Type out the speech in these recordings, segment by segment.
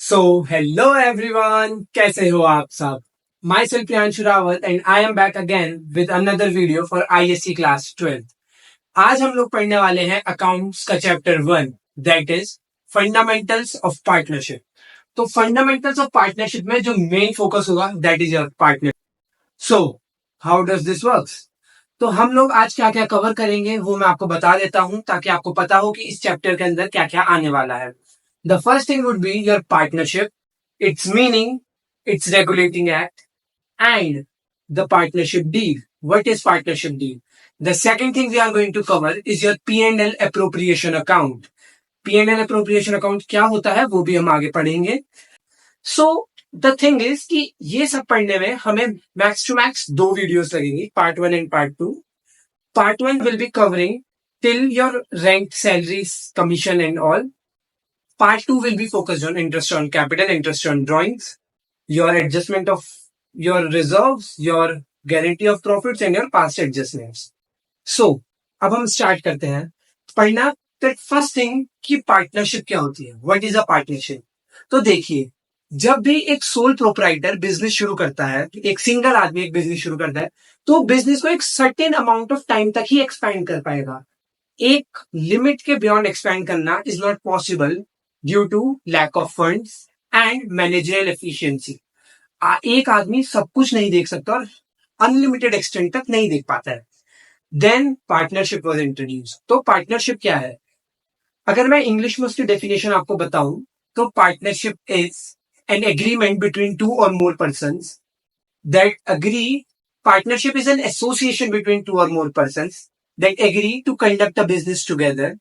So hello everyone, कैसे हो आप सब। My self Priyanshu Rawat and I am back again with another video for ISC class 12। आज हम लोग पढ़ने वाले हैं अकाउंट्स का chapter 1, that is fundamentals of partnership. तो फंडामेंटल्स ऑफ पार्टनरशिप में जो मेन फोकस होगा that is your partner. So how does this works. तो हम लोग आज क्या क्या कवर करेंगे वो मैं आपको बता देता हूं, ताकि आपको पता हो कि इस चैप्टर के अंदर क्या क्या आने वाला है। The first thing would be your partnership, its meaning, its regulating act, and the partnership deed. What is partnership deed? The second thing we are going to cover is your P&L appropriation account. P&L appropriation account क्या होता है वो भी हम आगे पढ़ेंगे। So the thing is कि ये सब पढ़ने में हमें मैक्स टू मैक्स 2 वीडियोस लगेंगी, part 1 and part 2। Part 1 will be covering till your rent, salaries, commission and all. Part 2 will be focused on interest on capital, interest on drawings, your adjustment of your reserves, your guarantee of profits and your past adjustments. So, अब हम start करते हैं पढ़ना। First thing कि partnership क्या होती है, what is a partnership. तो देखिए, जब भी एक सोल प्रोपराइटर बिजनेस शुरू करता है, एक सिंगल आदमी एक बिजनेस शुरू करता है, तो बिजनेस को एक सर्टेन अमाउंट ऑफ टाइम तक ही एक्सपैंड कर पाएगा। एक लिमिट के बियॉन्ड एक्सपैंड करना is not possible due to lack of funds and managerial efficiency. एक आदमी सब कुछ नहीं देख सकता और अनलिमिटेड एक्सटेंट तक नहीं देख पाता है। Then partnership was introduce. तो पार्टनरशिप क्या है, अगर मैं इंग्लिश में उसकी डेफिनेशन आपको बताऊं तो partnership is an agreement between 2 or more persons that agree. Partnership is an association between 2 or more persons that agree to conduct a business together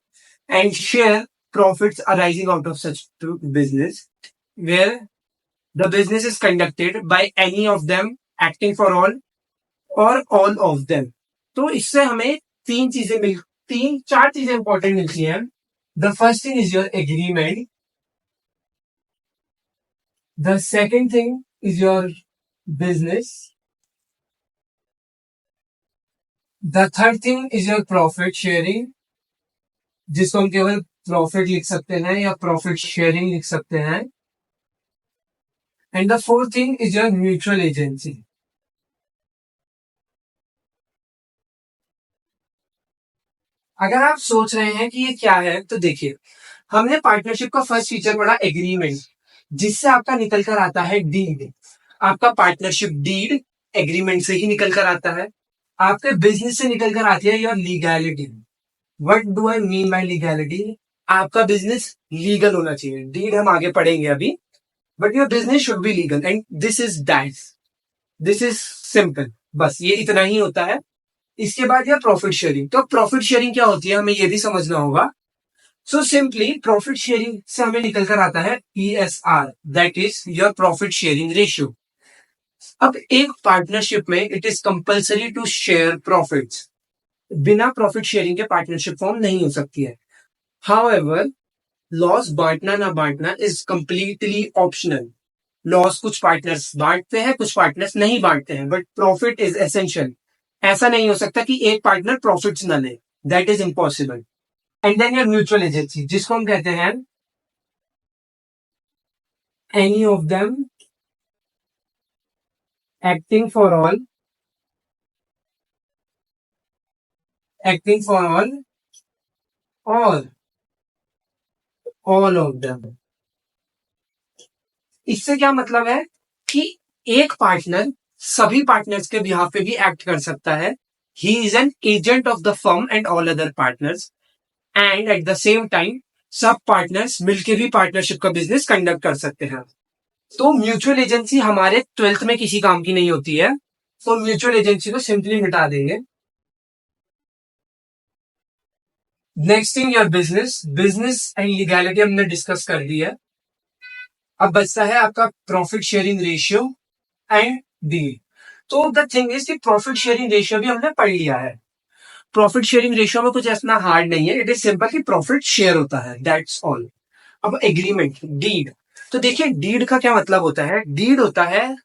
and share profits arising out of such business, where the business is conducted by any of them acting for all or all of them. तो इससे हमें तीन चार चीजें important मिलती हैं। The first thing is your agreement, the second thing is your business, the third thing is your profit sharing, जिसको हम केवल प्रॉफिट लिख सकते हैं या प्रॉफिट शेयरिंग लिख सकते हैं, and the fourth thing is your mutual agency. अगर आप सोच रहे हैं कि ये क्या है, तो देखिए, हमने पार्टनरशिप का फर्स्ट फीचर पढ़ा एग्रीमेंट, जिससे आपका निकल कर आता है डीड। आपका पार्टनरशिप डीड एग्रीमेंट से ही निकल कर आता है। आपके बिजनेस से निकल कर आती है your legality. What do I mean by legality, आपका बिजनेस लीगल होना चाहिए। डीड हम आगे पढ़ेंगे अभी, but your business should be legal and this is that. This is simple, बस ये इतना ही होता है। इसके बाद यह प्रॉफिट शेयरिंग। तो प्रॉफिट शेयरिंग क्या होती है हमें ये भी समझना होगा। सो सिंपली प्रॉफिट शेयरिंग से हमें निकल कर आता है PSR, that is your profit sharing ratio. अब एक पार्टनरशिप में it is compulsory to share profits. बिना प्रॉफिट शेयरिंग के पार्टनरशिप फॉर्म नहीं हो सकती है। हाउएवर, लॉस बांटना ना बांटना इज कंप्लीटली ऑप्शनल। लॉस कुछ पार्टनर्स बांटते हैं, कुछ पार्टनर्स नहीं बांटते हैं, बट प्रॉफिट इज एसेंशियल। ऐसा नहीं हो सकता कि एक पार्टनर प्रॉफिट्स ना ले, that is impossible. And then your mutual agency, जिसको हम कहते हैं any of them acting for all, acting for all और ऑल ऑफ देम। इससे क्या मतलब है कि एक पार्टनर सभी पार्टनर्स के बिहाफ पे भी एक्ट कर सकता है। He is an agent of the firm and all other partners, and at the same time सब पार्टनर्स मिलकर भी पार्टनरशिप का बिजनेस कंडक्ट कर सकते हैं। तो म्यूचुअल एजेंसी हमारे 12th में किसी काम की नहीं होती है, तो म्यूचुअल एजेंसी को सिंपली मिटा देंगे। Next thing your business. Business and legality हमने डिस्कस कर दी है। अब बचता है आपका profit sharing ratio and deed. तो द थिंग इज कि प्रॉफिट शेयरिंग रेशियो भी हमने पढ़ लिया है। प्रॉफिट शेयरिंग रेशियो में कुछ ऐसा हार्ड नहीं है, इट इज सिंपल कि प्रॉफिट शेयर होता है, दैट्स ऑल। अब एग्रीमेंट, डीड। तो देखिए, डीड का क्या मतलब होता है। डीड होता है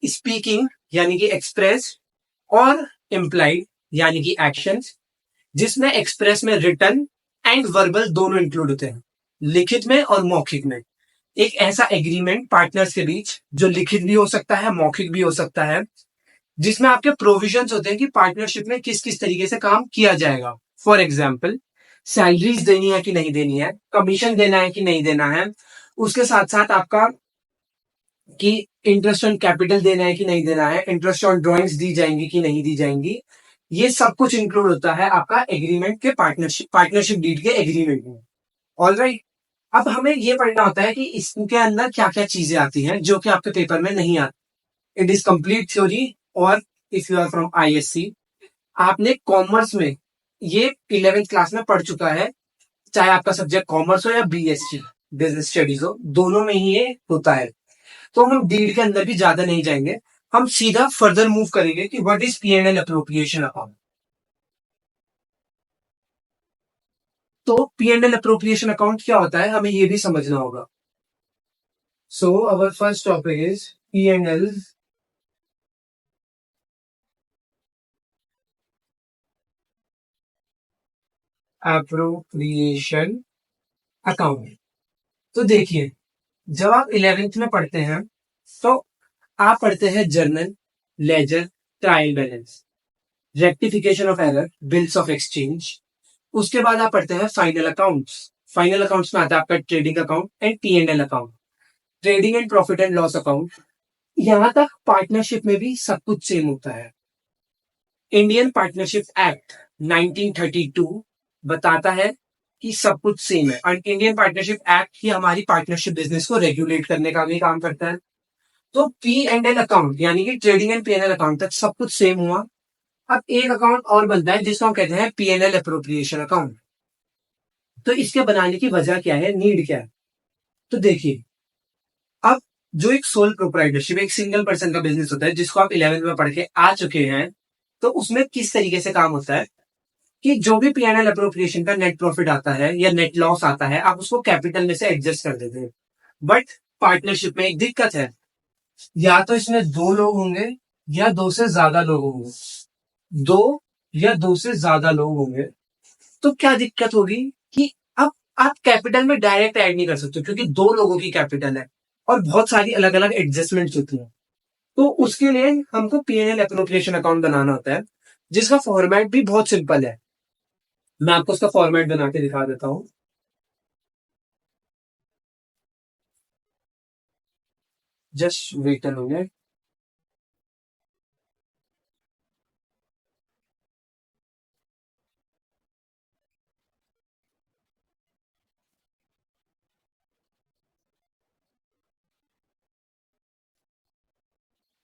स्पीकिंग यानी कि एक्सप्रेस, और इम्प्लाइड यानी कि एक्शंस, जिसमें एक्सप्रेस में रिटन एंड वर्बल दोनों इंक्लूड होते हैं, लिखित में और मौखिक में। एक ऐसा एग्रीमेंट पार्टनर्स के बीच जो लिखित भी हो सकता है, मौखिक भी हो सकता है, जिसमें आपके प्रोविजंस होते हैं कि पार्टनरशिप में किस किस तरीके से काम किया जाएगा। फॉर एग्जाम्पल, सैलरीज देनी है कि नहीं देनी है, कमीशन देना है कि नहीं देना है, उसके साथ साथ आपका कि इंटरेस्ट ऑन कैपिटल देना है कि नहीं देना है, इंटरेस्ट ऑन ड्रॉइंग्स दी जाएंगी कि नहीं दी जाएंगी, ये सब कुछ इंक्लूड होता है आपका एग्रीमेंट के पार्टनरशिप डीड के एग्रीमेंट में। ऑलराइट, अब हमें ये पढ़ना होता है कि इसके अंदर क्या क्या चीजें आती हैं जो कि आपके पेपर में नहीं आती। It is complete theory. और if you are from ISC, आपने कॉमर्स में ये 11th क्लास में पढ़ चुका है, चाहे आपका सब्जेक्ट कॉमर्स हो या बीएससी बिजनेस स्टडीज हो, दोनों में ही ये होता है। तो हम डीड के अंदर भी ज्यादा नहीं जाएंगे, हम सीधा फर्दर मूव करेंगे कि what is P and L appropriation account. तो पी&एल अप्रोप्रिएशन अकाउंट क्या होता है, हमें ये भी समझना होगा। So our first topic is P and L appropriation account. तो देखिए, जब आप 11th में पढ़ते हैं तो आप पढ़ते हैं journal, ledger, trial balance, rectification of error, bills of exchange. उसके बाद आप पढ़ते हैं फाइनल अकाउंट्स। फाइनल अकाउंट्स में आता है आपका trading account and P and L account, trading and profit and loss account. यहां तक पार्टनरशिप में भी सब कुछ सेम होता है। इंडियन पार्टनरशिप एक्ट 1932 बताता है कि सब कुछ सेम है, और इंडियन पार्टनरशिप एक्ट ही हमारी पार्टनरशिप बिजनेस को रेगुलेट करने का भी काम करता है। तो पी&एल अकाउंट यानी कि ट्रेडिंग एंड पी&एल अकाउंट तक सब कुछ सेम हुआ। अब एक अकाउंट और बनता है जिसको हम कहते हैं पी&एल अप्रोप्रिएशन अकाउंट। तो इसके बनाने की वजह क्या है, नीड क्या है? तो देखिए, अब जो एक सोल प्रोप्राइटरशिप, एक सिंगल पर्सन का बिजनेस होता है जिसको आप 11th में पढ़ के आ चुके हैं, तो उसमें किस तरीके से काम होता है कि जो भी पी&एल अप्रोप्रिएशन का नेट प्रॉफिट आता है या नेट लॉस आता है, आप उसको कैपिटल में से एडजस्ट कर देते हैं। बट पार्टनरशिप में एक दिक्कत है, या तो इसमें दो लोग होंगे या दो से ज्यादा लोग होंगे, दो या दो से ज्यादा लोग होंगे। तो क्या दिक्कत होगी कि अब आप कैपिटल में डायरेक्ट ऐड नहीं कर सकते क्योंकि दो लोगों की कैपिटल है और बहुत सारी अलग अलग एडजस्टमेंट होती है। तो उसके लिए हमको पी&एल एप्रोप्रिएशन अकाउंट बनाना होता है, जिसका फॉर्मेट भी बहुत सिंपल है। मैं आपको उसका फॉर्मेट बना के दिखा देता हूँ। Just wait a minute.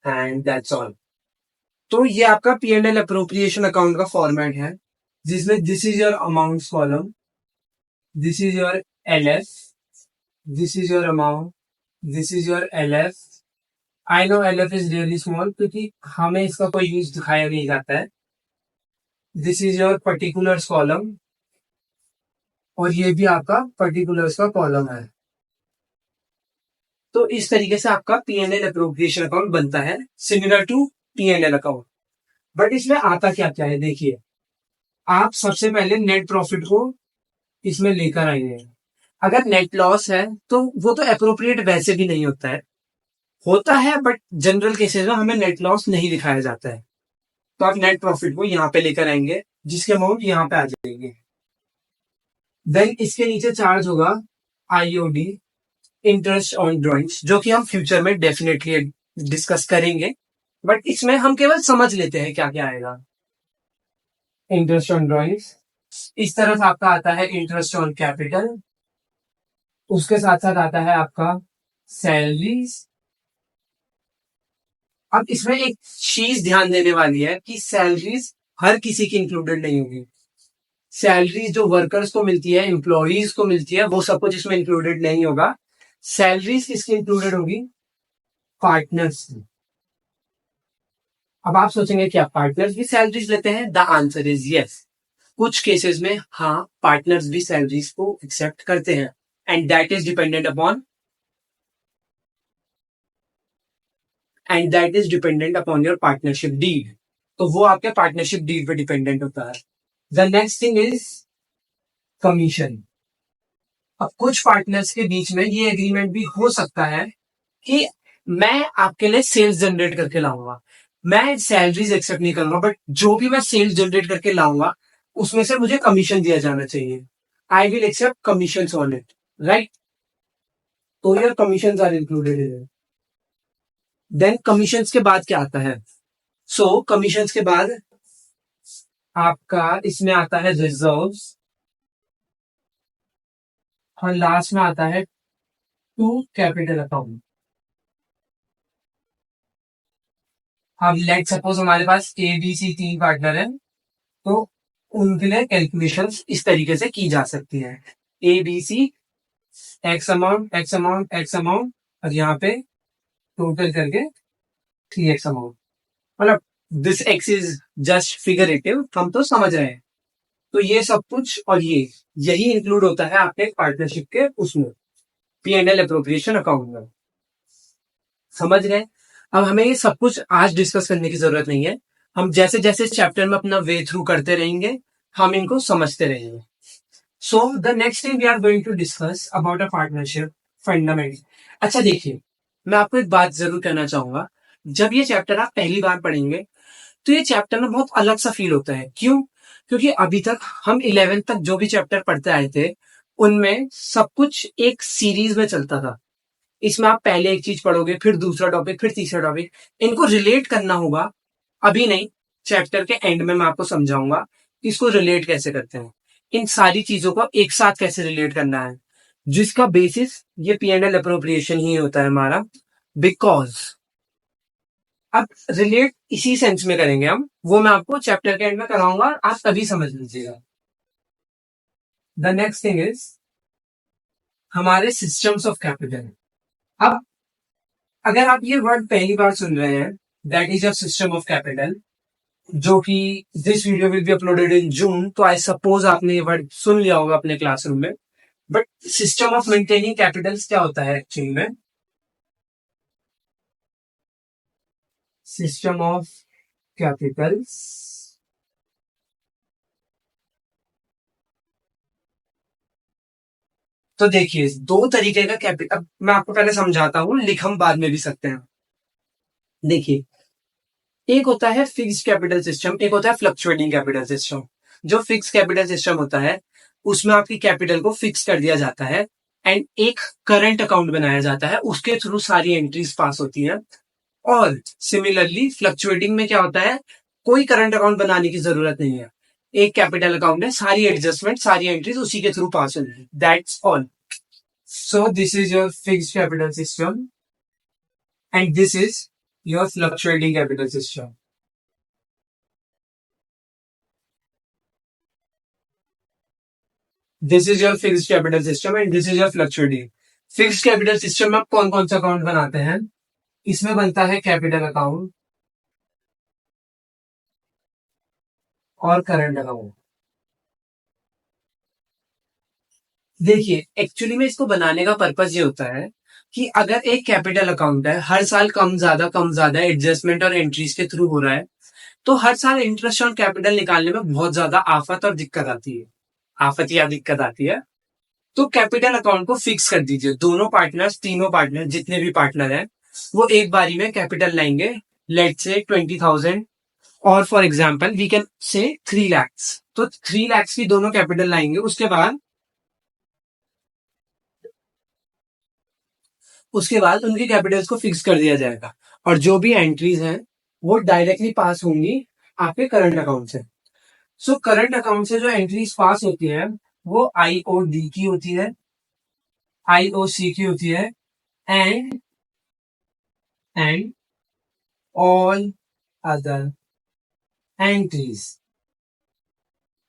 And that's all. तो ये आपका पी&एल अप्रोप्रिएशन अकाउंट का फॉर्मेट है, जिसमें this is your amounts column, this is your LF, this is your amount, this is your LF. I know LF is really small क्योंकि हमें इसका कोई यूज दिखाया नहीं जाता है। This is your particulars column, और ये भी आपका पर्टिकुलर्स का कॉलम है। तो इस तरीके से आपका पी&एल अप्रोप्रिएशन अकाउंट बनता है, similar to P&L account. But इसमें आता क्या क्या है, देखिए, आप सबसे पहले नेट प्रॉफिट को इसमें लेकर आएंगे। अगर नेट लॉस है तो वो तो अप्रोप्रिएट वैसे भी नहीं होता है, होता है बट जनरल केसेस में हमें नेट लॉस नहीं दिखाया जाता है। तो आप नेट प्रॉफिट को यहाँ पे लेकर आएंगे, जिसके अमाउंट यहाँ पे आ जाएंगे। देन इसके नीचे चार्ज होगा आईओडी, इंटरेस्ट ऑन ड्रॉइंग्स, जो कि हम फ्यूचर में डेफिनेटली डिस्कस करेंगे, बट इसमें हम केवल समझ लेते हैं क्या क्या आएगा। इंटरेस्ट ऑन ड्रॉइंग्स, इस तरफ आपका आता है इंटरेस्ट ऑन कैपिटल, उसके साथ साथ आता है आपका सैलरीज। अब इसमें एक चीज ध्यान देने वाली है कि सैलरीज हर किसी की इंक्लूडेड नहीं होगी। सैलरीज जो वर्कर्स को मिलती है, एम्प्लॉयज को मिलती है, वो सब कुछ इसमें इंक्लूडेड नहीं होगा। सैलरीज किसकी इंक्लूडेड होगी, पार्टनर्स की। अब आप सोचेंगे क्या पार्टनर्स भी सैलरीज लेते हैं? The answer is yes. कुछ केसेस में हाँ, पार्टनर्स भी सैलरीज को एक्सेप्ट करते हैं, and that is dependent upon your partnership deed. तो वो आपके पार्टनरशिप डीड पे डिपेंडेंट होता है। The next thing is commission. अब कुछ पार्टनर्स के बीच में ये एग्रीमेंट भी हो सकता है कि मैं आपके लिए सेल्स जनरेट करके लाऊंगा, मैं सैलरीज एक्सेप्ट नहीं करूंगा, बट जो भी मैं सेल्स जनरेट करके लाऊंगा उसमें से मुझे कमीशन दिया जाना चाहिए। I will accept commission on it, right? तो your commission are included in it. Then commissions के बाद क्या आता है? सो कमीशंस के बाद आपका इसमें आता है रिजर्व्स, और लास्ट में आता है टू कैपिटल अकाउंट। अब लेट सपोज हमारे पास ए बी सी तीन पार्टनर है, तो उनके लिए कैलकुलेशंस इस तरीके से की जा सकती है। A B C, X amount X amount X amount, और यहाँ पे टोटल करके 3x अमाउंट। मतलब this X is just figurative, हम तो समझ रहे हैं। तो ये सब कुछ और ये यही इंक्लूड होता है आपके पार्टनरशिप के उसमें, P and L appropriation account में। समझ गए? अब हमें ये सब कुछ आज डिस्कस करने की जरूरत नहीं है, हम जैसे जैसे चैप्टर में अपना वे थ्रू करते रहेंगे, हम इनको समझते रहेंगे। So the next thing we are going to discuss about a partnership fundament. अच्छा देखिए, मैं आपको एक बात जरूर कहना चाहूंगा, जब ये चैप्टर आप पहली बार पढ़ेंगे तो ये चैप्टर ना बहुत अलग सा फील होता है। क्यों? क्योंकि अभी तक हम 11th तक जो भी चैप्टर पढ़ते आए थे उनमें सब कुछ एक सीरीज में चलता था। इसमें आप पहले एक चीज पढ़ोगे, फिर दूसरा टॉपिक, फिर तीसरा टॉपिक, इनको रिलेट करना होगा। अभी नहीं, चैप्टर के एंड में मैं आपको समझाऊंगा कि इसको रिलेट कैसे करते हैं, इन सारी चीजों को एक साथ कैसे रिलेट करना है, जिसका बेसिस ये पी एंड एल अप्रोप्रिएशन ही होता है हमारा। बिकॉज अब रिलेट इसी सेंस में करेंगे हम, वो मैं आपको चैप्टर के एंड में कराऊंगा, आप तभी समझ लीजिएगा। द नेक्स्ट थिंग इज हमारे सिस्टम्स ऑफ कैपिटल। अब अगर आप ये वर्ड पहली बार सुन रहे हैं, that is a system of capital, जो कि this video will be uploaded in June, तो आई सपोज आपने ये वर्ड सुन लिया होगा अपने क्लासरूम में। But system of maintaining Capitals क्या होता है एक्चुअली में? सिस्टम ऑफ कैपिटल्स, तो देखिए दो तरीके का कैपिटल, अब मैं आपको पहले समझाता हूँ, लिख हम बाद में भी सकते हैं। देखिए, एक होता है फिक्स्ड कैपिटल सिस्टम, एक होता है फ्लक्चुएटिंग कैपिटल सिस्टम। जो फिक्स कैपिटल सिस्टम होता है उसमें आपकी कैपिटल को फिक्स कर दिया जाता है एंड एक करंट अकाउंट बनाया जाता है, उसके थ्रू सारी एंट्रीज पास होती हैं। और सिमिलरली फ्लक्चुएटिंग में क्या होता है, कोई करंट अकाउंट बनाने की जरूरत नहीं है, एक कैपिटल अकाउंट है, सारी एडजस्टमेंट सारी एंट्रीज उसी के थ्रू पास होगी, that's all. So this is your fixed capital system and this is your fluctuating capital system. This is your fixed capital system and this is your fluctuating. Fixed capital system में आप कौन कौन सा account बनाते हैं? इसमें बनता है कैपिटल अकाउंट और करंट अकाउंट। देखिए, एक्चुअली में इसको बनाने का पर्पज ये होता है कि अगर एक कैपिटल अकाउंट है, हर साल कम ज्यादा एडजस्टमेंट और एंट्रीज के थ्रू हो रहा है, तो हर साल इंटरेस्ट ऑन कैपिटल निकालने में बहुत ज्यादा आफत और दिक्कत आती है, आफत या दिक्कत आती है। तो कैपिटल अकाउंट को फिक्स कर दीजिए, दोनों पार्टनर्स, तीनों पार्टनर, जितने भी पार्टनर हैं वो एक बारी में कैपिटल लाएंगे, लेट से 20,000, और for example we can say 3 lakhs, तो 3 lakhs की दोनों कैपिटल लाएंगे। उसके बाद उनकी कैपिटल्स को फिक्स कर दिया जाएगा, और जो भी एंट्रीज हैं वो डायरेक्टली पास होंगी आपके करंट अकाउंट से। सो करंट अकाउंट से जो एंट्रीज पास होती है वो IOD की होती है, IOC की होती है, and all other entries.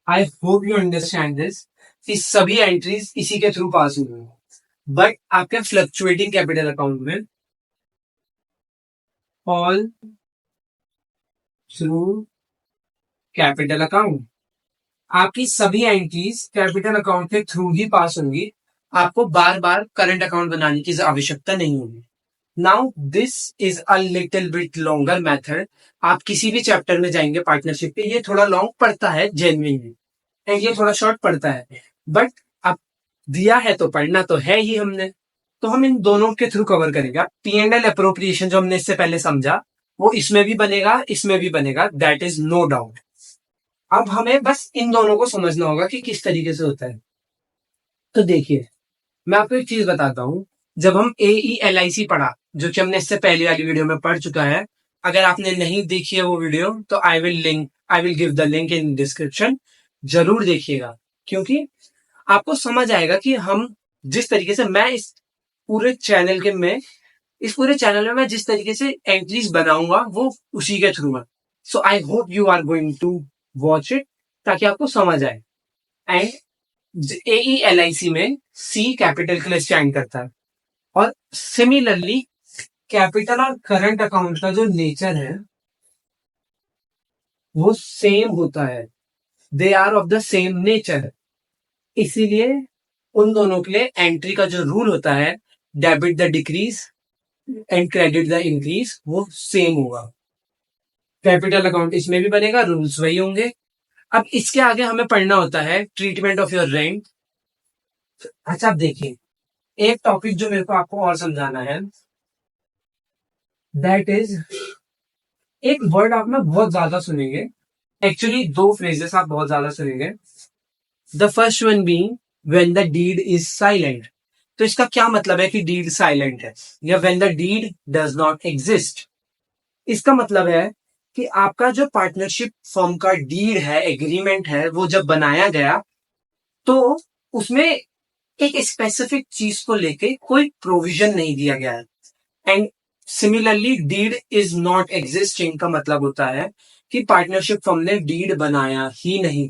I hope you understand this, कि सभी एंट्रीज इसी के थ्रू पास हुई हैं। बट आपके फ्लक्चुएटिंग कैपिटल अकाउंट में ऑल थ्रू कैपिटल अकाउंट, आपकी सभी एंट्रीज कैपिटल अकाउंट के थ्रू ही पास होंगी, आपको बार बार करंट अकाउंट बनाने की आवश्यकता नहीं होगी। Now this is a little bit longer method. आप किसी भी चैप्टर में जाएंगे पार्टनरशिप पे, ये थोड़ा लॉन्ग पड़ता है जेन्युइनली, एंड ये थोड़ा शॉर्ट पड़ता है, बट अब दिया है तो पढ़ना तो है ही हमने, तो हम इन दोनों के थ्रू कवर करेंगे। P&L अप्रोप्रिएशन जो हमने इससे पहले समझा वो इसमें भी बनेगा, इसमें भी बनेगा, दैट इज नो डाउट। अब हमें बस इन दोनों को समझना होगा कि किस तरीके से होता है। तो देखिए, मैं आपको एक चीज बताता हूँ। जब हम AELIC पढ़ा, जो कि हमने इससे पहले वाली वीडियो में पढ़ चुका है, अगर आपने नहीं देखी है वो वीडियो तो I will give the link in description. जरूर देखिएगा, क्योंकि आपको समझ आएगा कि हम जिस तरीके से मैं पूरे चैनल के में इस पूरे चैनल में मैं जिस तरीके से एंट्रीज बनाऊंगा वो उसी के थ्रू है। So I hope you are going to watch it, ताकि आपको समझ आए। एंड AELIC में C कैपिटल के लिए स्टैंड करता है, और सिमिलरली कैपिटल और करंट अकाउंट का जो नेचर है वो सेम होता है, they are of the same nature. इसीलिए उन दोनों के लिए एंट्री का जो रूल होता है, debit the decrease and credit the increase, वो सेम होगा। कैपिटल अकाउंट इसमें भी बनेगा, रूल्स वही होंगे। अब इसके आगे हमें पढ़ना होता है ट्रीटमेंट ऑफ योर रेंट। अच्छा, आप देखिए, एक टॉपिक जो मेरे को आपको और समझाना है, दैट इज, एक वर्ड आप ना बहुत ज्यादा सुनेंगे, एक्चुअली दो फ्रेजेस आप बहुत ज्यादा सुनेंगे। The first one being when the deed is silent. तो इसका क्या मतलब है कि डीड साइलेंट है, या when the deed does not exist. इसका मतलब है कि आपका जो पार्टनरशिप फॉर्म का डीड है, एग्रीमेंट है, वो जब बनाया गया तो उसमें एक स्पेसिफिक चीज को लेके कोई प्रोविजन नहीं दिया गया है। And similarly deed is not existing का मतलब होता है कि पार्टनरशिप फर्म ने डीड बनाया ही नहीं,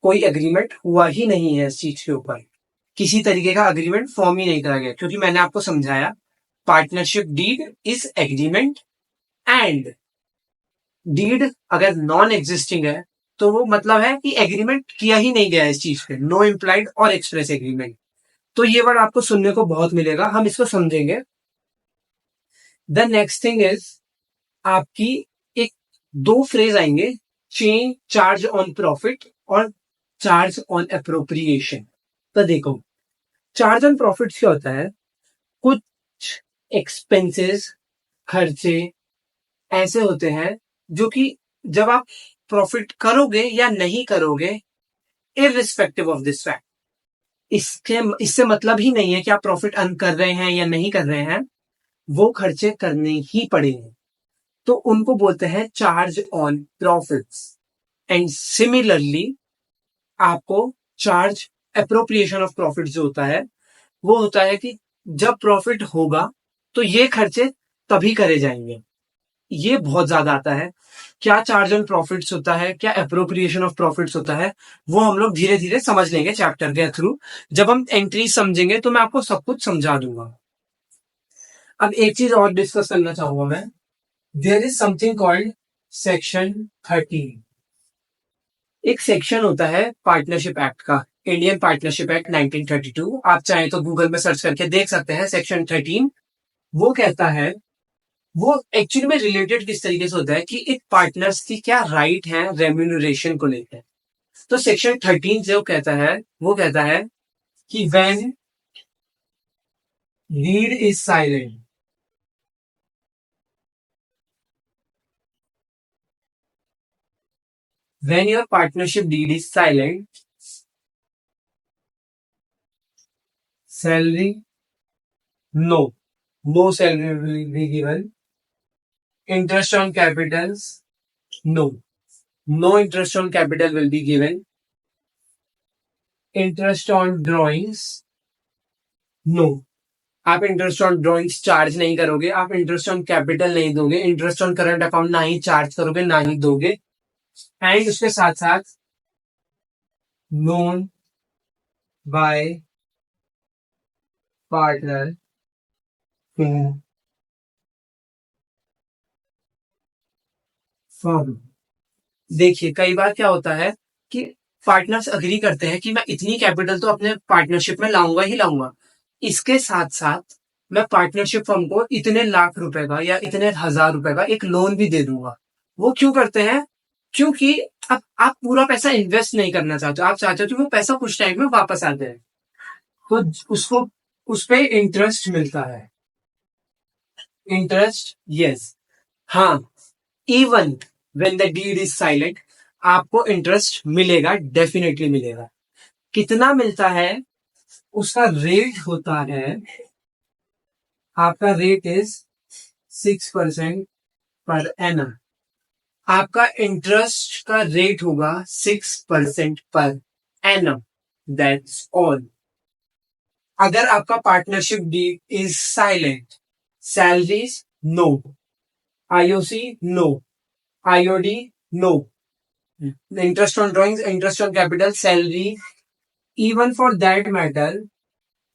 कोई एग्रीमेंट हुआ ही नहीं है इस चीज के ऊपर, किसी तरीके का एग्रीमेंट फॉर्म ही नहीं करा गया। क्योंकि मैंने आपको समझाया, partnership deed is agreement, and deed अगर नॉन एग्जिस्टिंग है तो वो मतलब है कि एग्रीमेंट किया ही नहीं गया इस चीज पे, नो इम्प्लाइड और एक्सप्रेस एग्रीमेंट। तो ये वर्ड आपको सुनने को बहुत मिलेगा, हम इसको समझेंगे। द नेक्स्ट थिंग इज, आपकी एक दो फ्रेज आएंगे, चेंज चार्ज ऑन प्रॉफिट और चार्ज ऑन अप्रोप्रिएशन। तो देखो, चार्ज ऑन प्रॉफिट क्या होता है, कुछ एक्सपेंसेस, खर्चे ऐसे होते हैं जो कि जब आप प्रॉफिट करोगे या नहीं करोगे, इररिस्पेक्टिव ऑफ दिस फैक्ट, इसके इससे मतलब ही नहीं है कि आप प्रॉफिट अर्न कर रहे हैं या नहीं कर रहे हैं, वो खर्चे करने ही पड़ेंगे। तो उनको बोलते हैं charge on profits. And similarly आपको चार्ज अप्रोप्रिएशन ऑफ प्रॉफिट जो होता है, वो होता है कि जब प्रॉफिट होगा तो ये खर्चे तभी करे जाएंगे। ये बहुत ज्यादा आता है। क्या चार्ज ऑन प्रॉफिट्स होता है, क्या अप्रोप्रिएशन ऑफ प्रॉफिट्स होता है, वो हम लोग धीरे धीरे समझ लेंगे चैप्टर के थ्रू। जब हम एंट्री समझेंगे तो मैं आपको सब कुछ समझा दूंगा। अब एक चीज और डिस्कस करना चाहूंगा मैं, there is something called section 13। एक सेक्शन होता है पार्टनरशिप एक्ट का, इंडियन पार्टनरशिप एक्ट 1932। आप चाहें तो गूगल में सर्च करके देख सकते हैं सेक्शन 13। वो कहता है, वो एक्चुअली में रिलेटेड किस तरीके से होता है कि एक पार्टनर्स की क्या राइट है रेम्यूनरेशन को लेकर। तो सेक्शन 13 जो कहता है, वो कहता है कि when lead is silent, when your partnership deed is silent, salary no, no salary will be given, interest on capitals no, no interest on capital will be given, interest on drawings no, आप interest on drawings charge नहीं करोगे, आप interest on capital नहीं दोगे, interest on current account ना ही charge करोगे ना ही दोगे। एंड उसके साथ साथ लोन बाय पार्टनर फर्म। देखिए, कई बार क्या होता है कि पार्टनर्स अग्री करते हैं कि मैं इतनी कैपिटल तो अपने पार्टनरशिप में लाऊंगा ही लाऊंगा, इसके साथ साथ मैं पार्टनरशिप फर्म को इतने लाख रुपए का या इतने हजार रुपए का एक लोन भी दे दूंगा। वो क्यों करते हैं? क्योंकि अब आप पूरा पैसा इन्वेस्ट नहीं करना चाहते, आप चाहते हो कि वो पैसा कुछ टाइम में वापस आ जाए। तो उसको उस पे इंटरेस्ट मिलता है। इंटरेस्ट, यस, हाँ, even when the deed is silent आपको इंटरेस्ट मिलेगा, डेफिनेटली मिलेगा। कितना मिलता है? उसका रेट होता है, आपका रेट इज 6% पर एनम। आपका इंटरेस्ट का रेट होगा 6% पर एनम, दैट्स ऑल। अगर आपका partnership deed is silent, salaries no, IOC no, IOD no, interest on drawings, interest on capital, salary, even for that matter,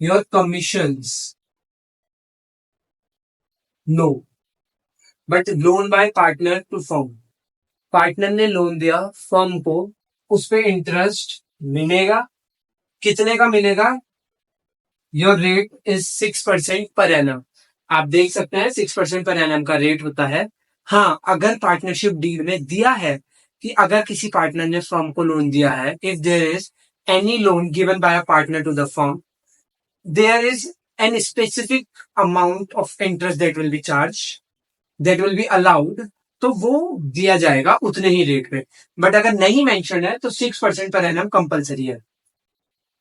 your commissions, no. But loan by partner to firm, partner ने loan दिया firm को, उस पे interest मिलेगा। कितने का मिलेगा? Your rate is 6% per annum. आप देख सकते हैं 6% पर एनम का रेट होता है। हाँ, अगर पार्टनरशिप डील में दिया है कि अगर किसी पार्टनर ने फर्म को लोन दिया है, if there is any loan given by a partner to the firm, there is an specific amount of interest that will be charged, that will be allowed, तो वो दिया जाएगा उतने ही रेट पे। बट अगर नहीं मेंशन है तो 6% पर एनम कंपलसरी है।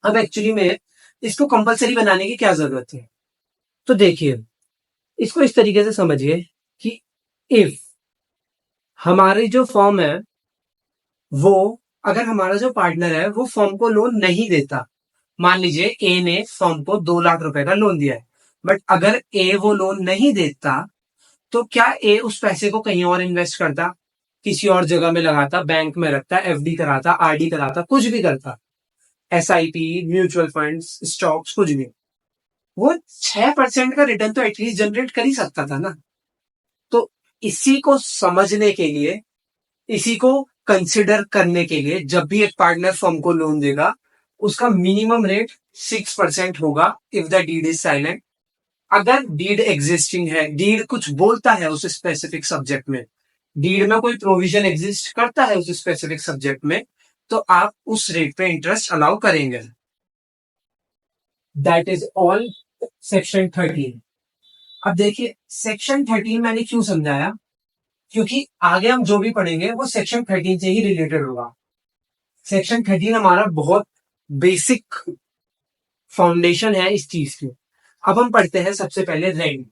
अब एक्चुअली में इसको कंपलसरी बनाने की क्या जरूरत है? तो देखिए, इसको इस तरीके से समझिए कि इफ हमारी जो फर्म है, वो अगर हमारा जो पार्टनर है वो फर्म को लोन नहीं देता, मान लीजिए ए ने फर्म को 2 लाख रुपए का लोन दिया है, बट अगर ए वो लोन नहीं देता तो क्या ए उस पैसे को कहीं और इन्वेस्ट करता, किसी और जगह में लगाता, बैंक में रखता, एफडी कराता, आरडी कराता, कुछ भी करता, एसआईपी, म्यूचुअल फंड्स, स्टॉक्स, कुछ भी, वो 6% का रिटर्न तो एटलीस्ट जनरेट कर ही सकता था ना। तो इसी को समझने के लिए, इसी को कंसिडर करने के लिए, जब भी एक पार्टनर फर्म को लोन देगा उसका मिनिमम रेट 6% होगा if the deed is silent. अगर डीड एग्जिस्टिंग है, डीड कुछ बोलता है उस स्पेसिफिक सब्जेक्ट में, डीड में कोई प्रोविजन एग्जिस्ट करता है उस स्पेसिफिक सब्जेक्ट में, तो आप उस रेट पे इंटरेस्ट अलाउ करेंगे। That is all section 13। अब देखिए सेक्शन 13 मैंने क्यों समझाया, क्योंकि आगे हम जो भी पढ़ेंगे वो सेक्शन 13 से ही रिलेटेड होगा। सेक्शन 13 हमारा बहुत बेसिक फाउंडेशन है इस चीज की। अब हम पढ़ते हैं सबसे पहले रेंट।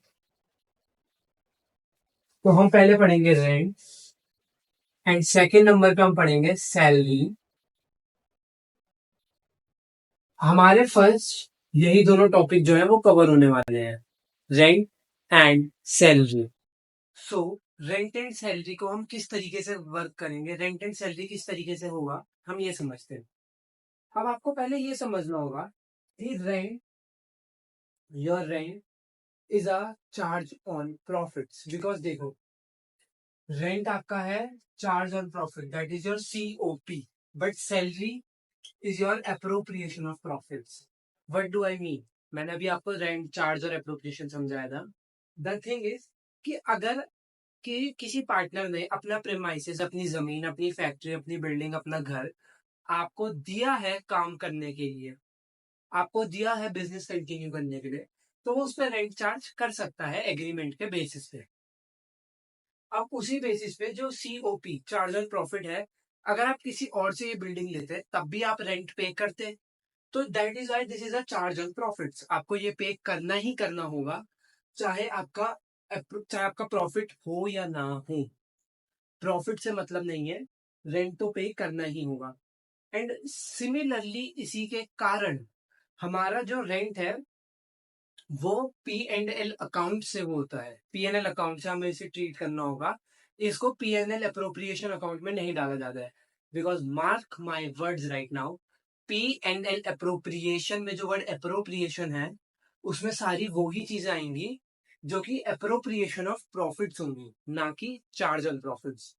तो हम पहले पढ़ेंगे रेंट, एंड सेकेंड नंबर पे हम पढ़ेंगे सैलरी। हमारे फर्स्ट यही दोनों टॉपिक जो है वो कवर होने वाले हैं, rent and salary. So rent and salary को हम किस तरीके से वर्क करेंगे, रेंट एंड सैलरी किस तरीके से होगा, हम ये समझते हैं। अब आपको पहले ये समझना होगा कि rent, your rent is a charge on profits, because देखो रेंट आपका है charge on profit, that is your COP, but salary is your appropriation of profits. What do I mean? मैंने अभी आपको रेंट, चार्ज और अप्रोप्रिएशन समझाया था। The thing is कि अगर कि किसी पार्टनर ने अपना प्रेमाइसेस, अपनी जमीन, अपनी फैक्ट्री, अपनी बिल्डिंग, अपना घर आपको दिया है काम करने के लिए, आपको दिया है बिजनेस कंटिन्यू करने के लिए, तो वो उस पर रेंट चार्ज कर सकता है एग्रीमेंट के बेसिस पे। अब उसी बेसिस पे जो सीओपी, चार्ज ऑन प्रॉफिट है, अगर आप किसी और से ये बिल्डिंग लेते तब भी आप रेंट पे करते, तो that is why this is a charge on profits. आपको ये पे करना ही करना होगा, चाहे आपका चाहे आपका प्रॉफिट हो या ना हो, प्रॉफिट से मतलब नहीं है, रेंट तो पे करना ही होगा। एंड सिमिलरली इसी के कारण हमारा जो रेंट है वो पी एंड एल अकाउंट से होता है, पी एन एल अकाउंट से हमें इसे ट्रीट करना होगा। इसको P N L appropriation account में नहीं डाला जाता है, because mark my words right now, P and L appropriation में जो वर्ड अप्रोप्रिएशन है उसमें सारी वो ही चीजें आएंगी जो कि अप्रोप्रिएशन ऑफ प्रॉफिट्स होंगी, ना कि चार्ज ऑन प्रॉफिट्स।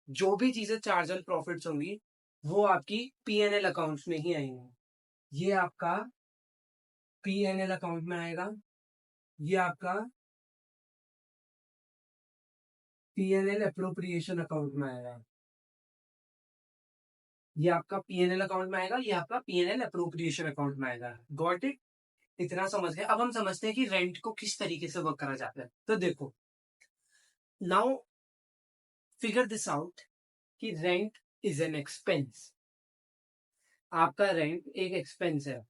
जो भी चीजें चार्ज ऑन प्रॉफिट्स होंगी वो आपकी पी एन एल अकाउंट में ही आएंगी। ये आपका पी एन एल अकाउंट में आएगा, ये आपका पीएनएल अप्रोप्रिएशन अकाउंट में आएगा, ये आपका पीएनएल अकाउंट में आएगा, ये आपका पीएनएल अप्रोप्रिएशन अकाउंट में आएगा। Got it? इतना समझ गए। अब हम समझते हैं कि रेंट को किस तरीके से वर्क करा जाता है। तो देखो, नाउ फिगर दिस आउट कि रेंट इज एन एक्सपेंस। आपका रेंट एक एक्सपेंस है।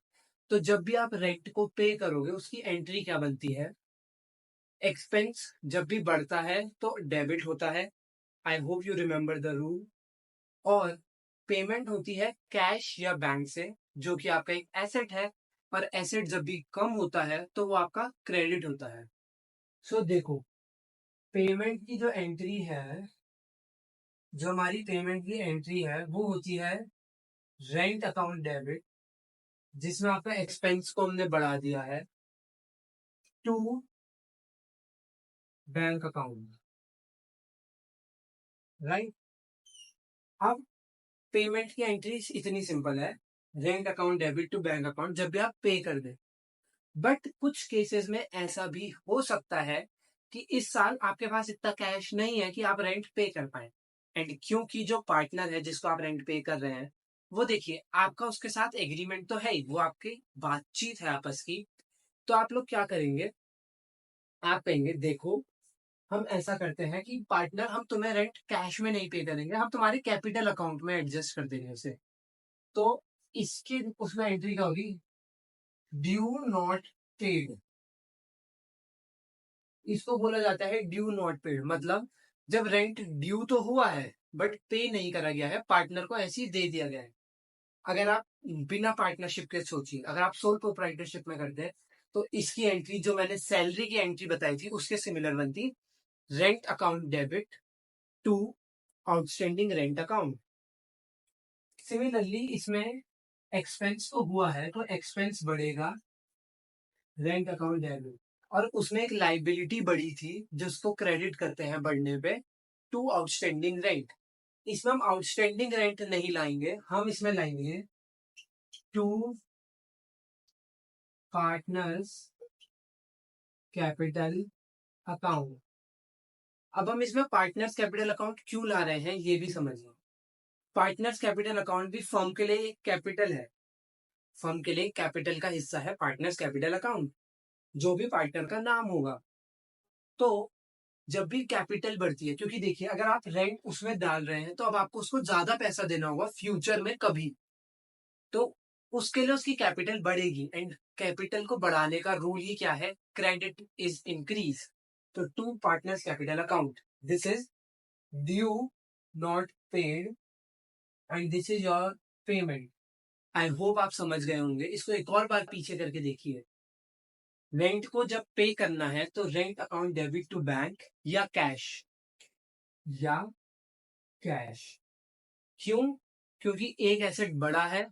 तो जब भी आप रेंट को पे करोगे उसकी एंट्री क्या बनती है? एक्सपेंस जब भी बढ़ता है तो डेबिट होता है। आई hope you remember the rule. और पेमेंट होती है कैश या बैंक से, जो कि आपका एक एसेट है। और एसेट जब भी कम होता है तो वो आपका क्रेडिट होता है। सो देखो, पेमेंट की जो एंट्री है, जो हमारी पेमेंट की एंट्री है वो होती है रेंट अकाउंट डेबिट, जिसमें आपका एक्सपेंस को हमने बढ़ा दिया है, टू बैंक अकाउंट, राइट। अब पेमेंट की एंट्री इतनी सिंपल है, rent account debit to bank account, जब भी आप पे कर दे। बट कुछ केसेस में ऐसा भी हो सकता है कि इस साल आपके पास इतना कैश नहीं है कि आप रेंट पे कर पाए। एंड क्योंकि जो पार्टनर है जिसको आप रेंट पे कर रहे हैं, वो देखिए आपका उसके साथ एग्रीमेंट तो है ही, वो आपकी बातचीत है आपस की। तो आप लोग क्या करेंगे? आप कहेंगे देखो, हम ऐसा करते हैं कि पार्टनर, हम तुम्हें रेंट कैश में नहीं पे करेंगे, हम तुम्हारे कैपिटल अकाउंट में एडजस्ट कर देंगे उसे। तो इसके उसमें एंट्री क्या होगी? Due not paid. इसको बोला जाता है ड्यू नॉट पेड। मतलब जब रेंट ड्यू तो हुआ है बट पे नहीं करा गया है, पार्टनर को ऐसे ही दे दिया गया है। अगर आप बिना पार्टनरशिप के सोचिए, अगर आप सोल प्रोप्राइटरशिप में करते हैं तो इसकी एंट्री जो मैंने सैलरी की एंट्री बताई थी उसके सिमिलर बनती। Rent account debit to outstanding rent account. Similarly इसमें एक्सपेंस तो हुआ है तो एक्सपेंस बढ़ेगा, रेंट अकाउंट डेबिट। और उसमें एक लाइबिलिटी बढ़ी थी जिसको क्रेडिट करते हैं बढ़ने पे, टू आउटस्टैंडिंग रेंट। इसमें हम आउटस्टैंडिंग रेंट नहीं लाएंगे, हम इसमें लाएंगे टू पार्टनर्स कैपिटल अकाउंट। अब हम इसमें पार्टनर्स कैपिटल अकाउंट क्यों ला रहे हैं ये भी समझिए। पार्टनर्स कैपिटल अकाउंट भी फर्म के लिए एक कैपिटल है, फर्म के लिए कैपिटल का हिस्सा है पार्टनर्स कैपिटल अकाउंट, जो भी पार्टनर का नाम होगा। तो जब भी कैपिटल बढ़ती है, क्योंकि देखिए अगर आप रेंट उसमें डाल रहे हैं तो अब आपको उसको ज्यादा पैसा देना होगा फ्यूचर में कभी। तो उसके लिए उसकी कैपिटल बढ़ेगी। एंड कैपिटल को बढ़ाने का रूल ही क्या है? Credit is increase. तो to partners capital account, this is due not paid and this is your payment. I hope आप समझ गए होंगे। इसको एक और बार पीछे करके देखिए। रेंट को जब पे करना है तो rent account debit to bank या कैश, या कैश। क्यों? क्योंकि एक एसेट बड़ा है,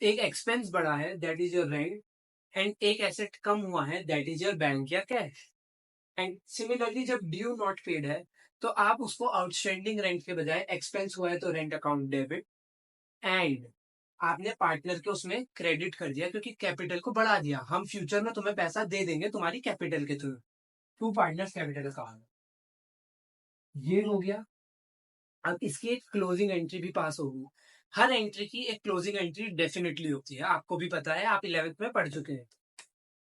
एक एक्सपेंस बड़ा है, that is your rent. And एक एसेट कम हुआ है, दैट इज योर बैंक या कैश। एंड सिमिलरली जब ड्यू नॉट पेड है तो आप उसको आउटस्टैंडिंग रेंट के बजाय, एक्सपेंस हुआ है तो रेंट अकाउंट डेबिट, एंड आपने पार्टनर के उसमें क्रेडिट कर दिया क्योंकि कैपिटल को बढ़ा दिया, हम फ्यूचर में तुम्हें पैसा दे देंगे तुम्हारी कैपिटल के थ्रू। टू पार्टनर्स कैपिटल अकाउंट, ये हो गया। अब इसकी एक क्लोजिंग एंट्री भी पास होगी। हर एंट्री की एक क्लोजिंग एंट्री डेफिनेटली होती है, आपको भी पता है, आप 11th में पढ़ चुके हैं।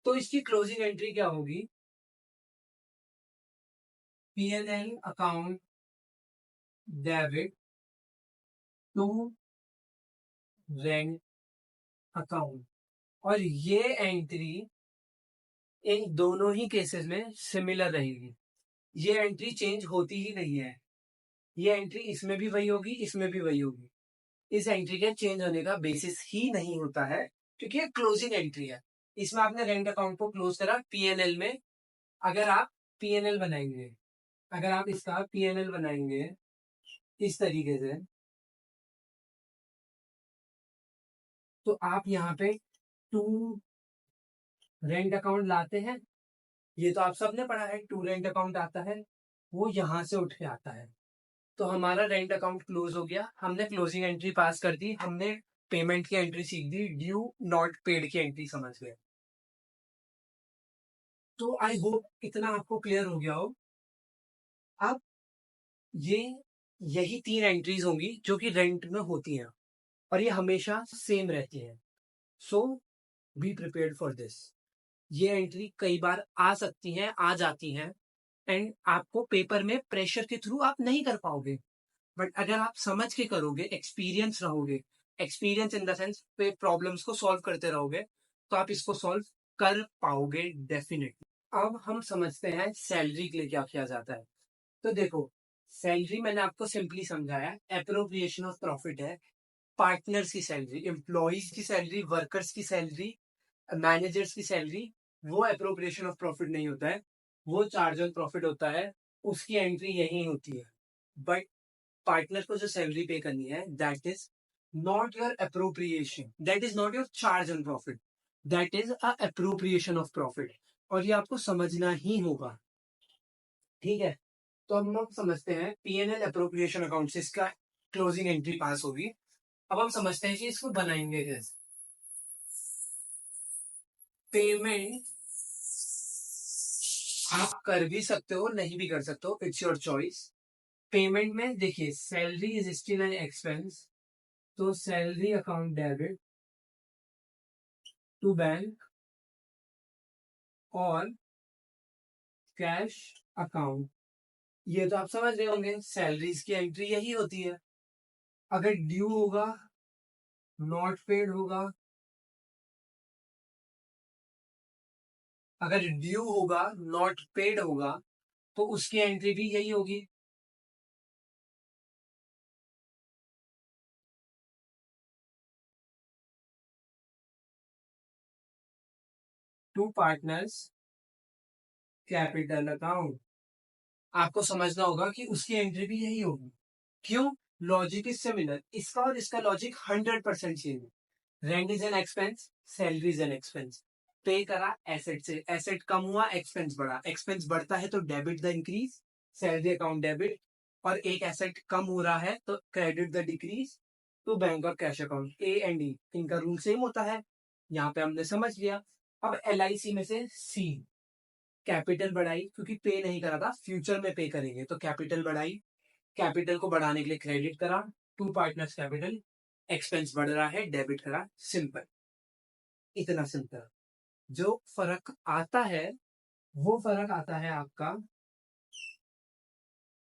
तो इसकी क्लोजिंग एंट्री क्या होगी? P&L account debit to rent account. और ये एंट्री इन दोनों ही केसेस में सिमिलर रहेगी, ये एंट्री चेंज होती ही नहीं है। ये एंट्री इसमें भी वही होगी, इसमें भी वही होगी। इस एंट्री के चेंज होने का बेसिस ही नहीं होता है क्योंकि ये क्लोजिंग एंट्री है। इसमें आपने रेंट अकाउंट को क्लोज करा पीएनएल में। अगर आप पीएनएल बनाएंगे, अगर आप इसका पीएनएल बनाएंगे इस तरीके से, तो आप यहाँ पे टू रेंट अकाउंट लाते हैं। ये तो आप सबने पढ़ा है, टू रेंट अकाउंट आता है, वो यहां से उठ के आता है। तो हमारा रेंट अकाउंट क्लोज हो गया, हमने क्लोजिंग एंट्री पास कर दी, हमने पेमेंट की एंट्री सीख दी, ड्यू नॉट पेड की एंट्री समझ गए। तो आई होप इतना आपको क्लियर हो गया हो। अब ये यही तीन एंट्रीज होंगी जो कि रेंट में होती हैं और ये हमेशा सेम रहती हैं। सो बी प्रिपेयर्ड फॉर दिस। ये एंट्री कई बार आ सकती हैं, आ जाती हैं, एंड आपको पेपर में प्रेशर के थ्रू आप नहीं कर पाओगे। बट अगर आप समझ के करोगे, एक्सपीरियंस रहोगे, एक्सपीरियंस इन द सेंस पे प्रॉब्लम्स को सॉल्व करते रहोगे, तो आप इसको सॉल्व कर पाओगे डेफिनेटली। अब हम समझते हैं सैलरी के लिए क्या किया जाता है। तो देखो, सैलरी मैंने आपको सिंपली समझाया, एप्रोप्रिएशन ऑफ प्रॉफिट है। पार्टनर्स की सैलरी, एम्प्लॉयज की सैलरी, वर्कर्स की सैलरी, मैनेजर्स की सैलरी, वो एप्रोप्रिएशन ऑफ प्रॉफिट नहीं होता है, वो चार्ज ऑन प्रॉफिट होता है, उसकी एंट्री यही होती है। बट पार्टनर को जो सैलरी पे करनी है, that is not your appropriation, that is not your charge on profit, that is a appropriation of profit. और ये आपको समझना ही होगा, ठीक है। तो अब हम समझते हैं पीएनएल अप्रोप्रिएशन अकाउंट से इसका क्लोजिंग एंट्री पास होगी। अब हम समझते हैं कि इसको बनाएंगे कैसे। पेमेंट आप कर भी सकते हो, नहीं भी कर सकते हो, इट्स योर चॉइस। पेमेंट में देखिए, salary is still an expense, तो salary account debit to bank और कैश अकाउंट। ये तो आप समझ रहे होंगे, सैलरीज की एंट्री यही होती है। अगर ड्यू होगा, नॉट पेड होगा, अगर ड्यू होगा, नॉट पेड होगा, तो उसकी एंट्री भी यही होगी। To partners capital account. आपको समझना होगा कि उसकी एंट्री भी यही होगी। क्यों? लॉजिक इज सिमिलर, इसका और इसका लॉजिक 100% सेम है। Rent is an expense, salary is an expense. पे करा एसेट से, एसेट कम हुआ, एक्सपेंस बढ़ा, एक्सपेंस बढ़ता है तो debit the increase, salary account debit. और एक एसेट कम हो रहा है तो credit the decrease to bank और cash account. A and E, इनका रूल सेम होता है, यहाँ पे हमने समझ लिया। अब एल आई सी में से सी, कैपिटल बढ़ाई, क्योंकि पे नहीं करा था, फ्यूचर में पे करेंगे, तो कैपिटल बढ़ाई, कैपिटल को बढ़ाने के लिए क्रेडिट करा, टू पार्टनर्स कैपिटल, एक्सपेंस बढ़ रहा है, डेबिट करा, सिंपल, इतना सिंपल। जो फर्क आता है, वो फर्क आता है आपका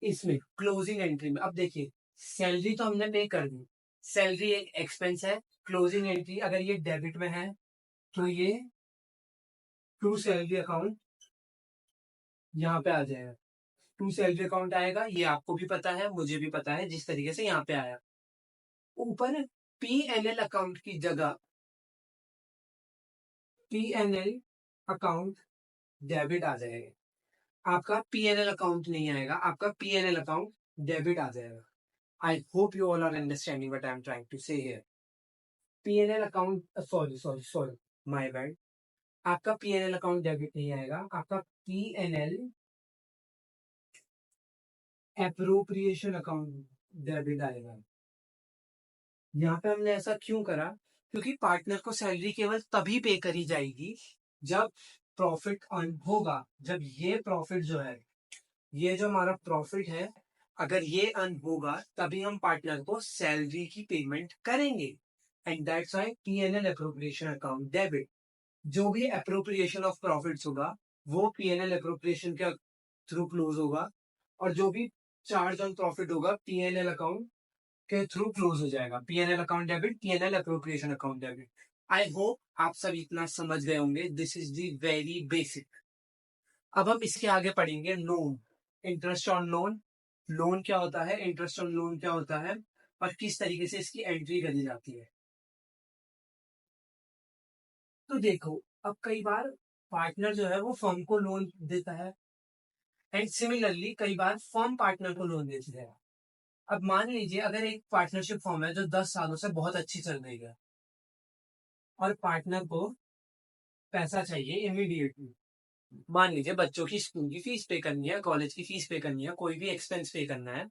इसमें क्लोजिंग एंट्री में। अब देखिए, सैलरी तो हमने पे कर दी, सैलरी एक एक्सपेंस है। क्लोजिंग एंट्री अगर ये डेबिट में है, तो ये टू सैलरी अकाउंट यहाँ पे आ जाएगा, टू सैलरी अकाउंट आएगा। ये आपको भी पता है, मुझे भी पता है, जिस तरीके से यहाँ पे आया। ऊपर पी एन एल अकाउंट की जगह P N L account debit आ जाएगा, आपका पी एन एल अकाउंट नहीं आएगा, आपका P N L account debit आ जाएगा। I hope you all are understanding what I am trying to say here. P N L account, sorry sorry sorry, my bad, आपका P N L account debit नहीं आएगा, आपका P N L appropriation account debit आएगा। यहाँ पे हमने ऐसा क्यों करा? क्योंकि पार्टनर को सैलरी केवल तभी पे करी जाएगी जब प्रॉफिट अर्न होगा। जब ये प्रॉफिट जो है, ये जो हमारा प्रॉफिट है, अगर ये अर्न होगा तभी हम पार्टनर को सैलरी की पेमेंट करेंगे। And that's why PNL appropriation account debit. जो भी अप्रोप्रिएशन ऑफ प्रॉफिट्स होगा, वो पीएनएल अप्रोप्रिएशन के थ्रू क्लोज होगा, और जो भी चार्ज ऑन प्रॉफिट होगा, पीएनएल अकाउंट के थ्रू क्लोज हो जाएगा। PNL account debit, PNL appropriation account debit. आई होप आप सब इतना समझ गए होंगे। This is the very basic. अब हम इसके आगे पढ़ेंगे loan, interest on loan. Loan क्या होता है, इंटरेस्ट ऑन लोन क्या होता है, और किस तरीके से इसकी एंट्री करी जाती है। तो देखो, अब कई बार पार्टनर जो है वो फर्म को लोन देता है, एंड सिमिलरली कई बार फर्म पार्टनर को लोन देती है। अब मान लीजिए अगर एक पार्टनरशिप फर्म है जो 10 सालों से बहुत अच्छी चल रही है, और पार्टनर को पैसा चाहिए इमीडिएटली। मान लीजिए बच्चों की स्कूल की फीस पे करनी है, कॉलेज की फीस पे करनी है, कोई भी एक्सपेंस पे करना है,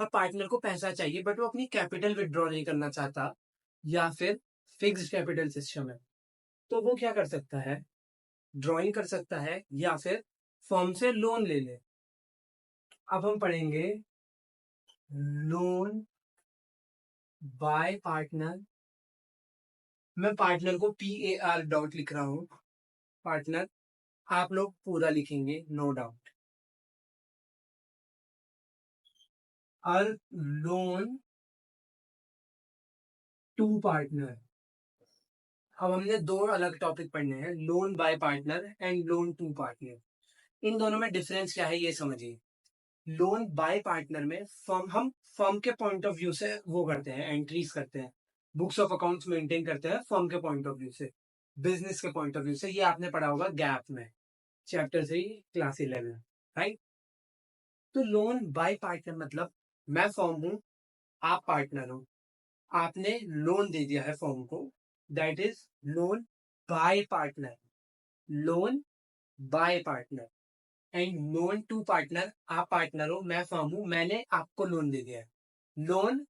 और पार्टनर को पैसा चाहिए, बट वो अपनी कैपिटल विड्रॉ नहीं करना चाहता, या फिर फिक्स्ड कैपिटल सिस्टम है, तो वो क्या कर सकता है? ड्रॉइंग कर सकता है, या फिर फर्म से लोन ले ले। अब हम पढ़ेंगे लोन बाय पार्टनर। मैं पार्टनर को PAR डॉट लिख रहा हूँ, पार्टनर आप लोग पूरा लिखेंगे, नो डाउट। और लोन टू पार्टनर, अब हमने दो अलग टॉपिक पढ़ने हैं, loan by partner and loan to partner. इन दोनों में डिफरेंस क्या है ये समझिए। लोन बाय पार्टनर में हम फर्म के पॉइंट ऑफ व्यू से वो करते हैं, एंट्रीज करते हैं, बुक्स ऑफ अकाउंट्स मेंटेन करते हैं फर्म के पॉइंट ऑफ व्यू से, बिजनेस के पॉइंट ऑफ व्यू से। ये आपने पढ़ा होगा गैप में, चैप्टर 3 क्लास 11, राइट। तो लोन बाय पार्टनर मतलब मैं फर्म हूं, आप पार्टनर हो, आपने लोन दे दिया है फर्म को, that is loan by partner. Loan by partner and loan to partner, आप पार्टनर हो, मैं फर्म हूं, मैंने आपको लोन दे दिया है। लोन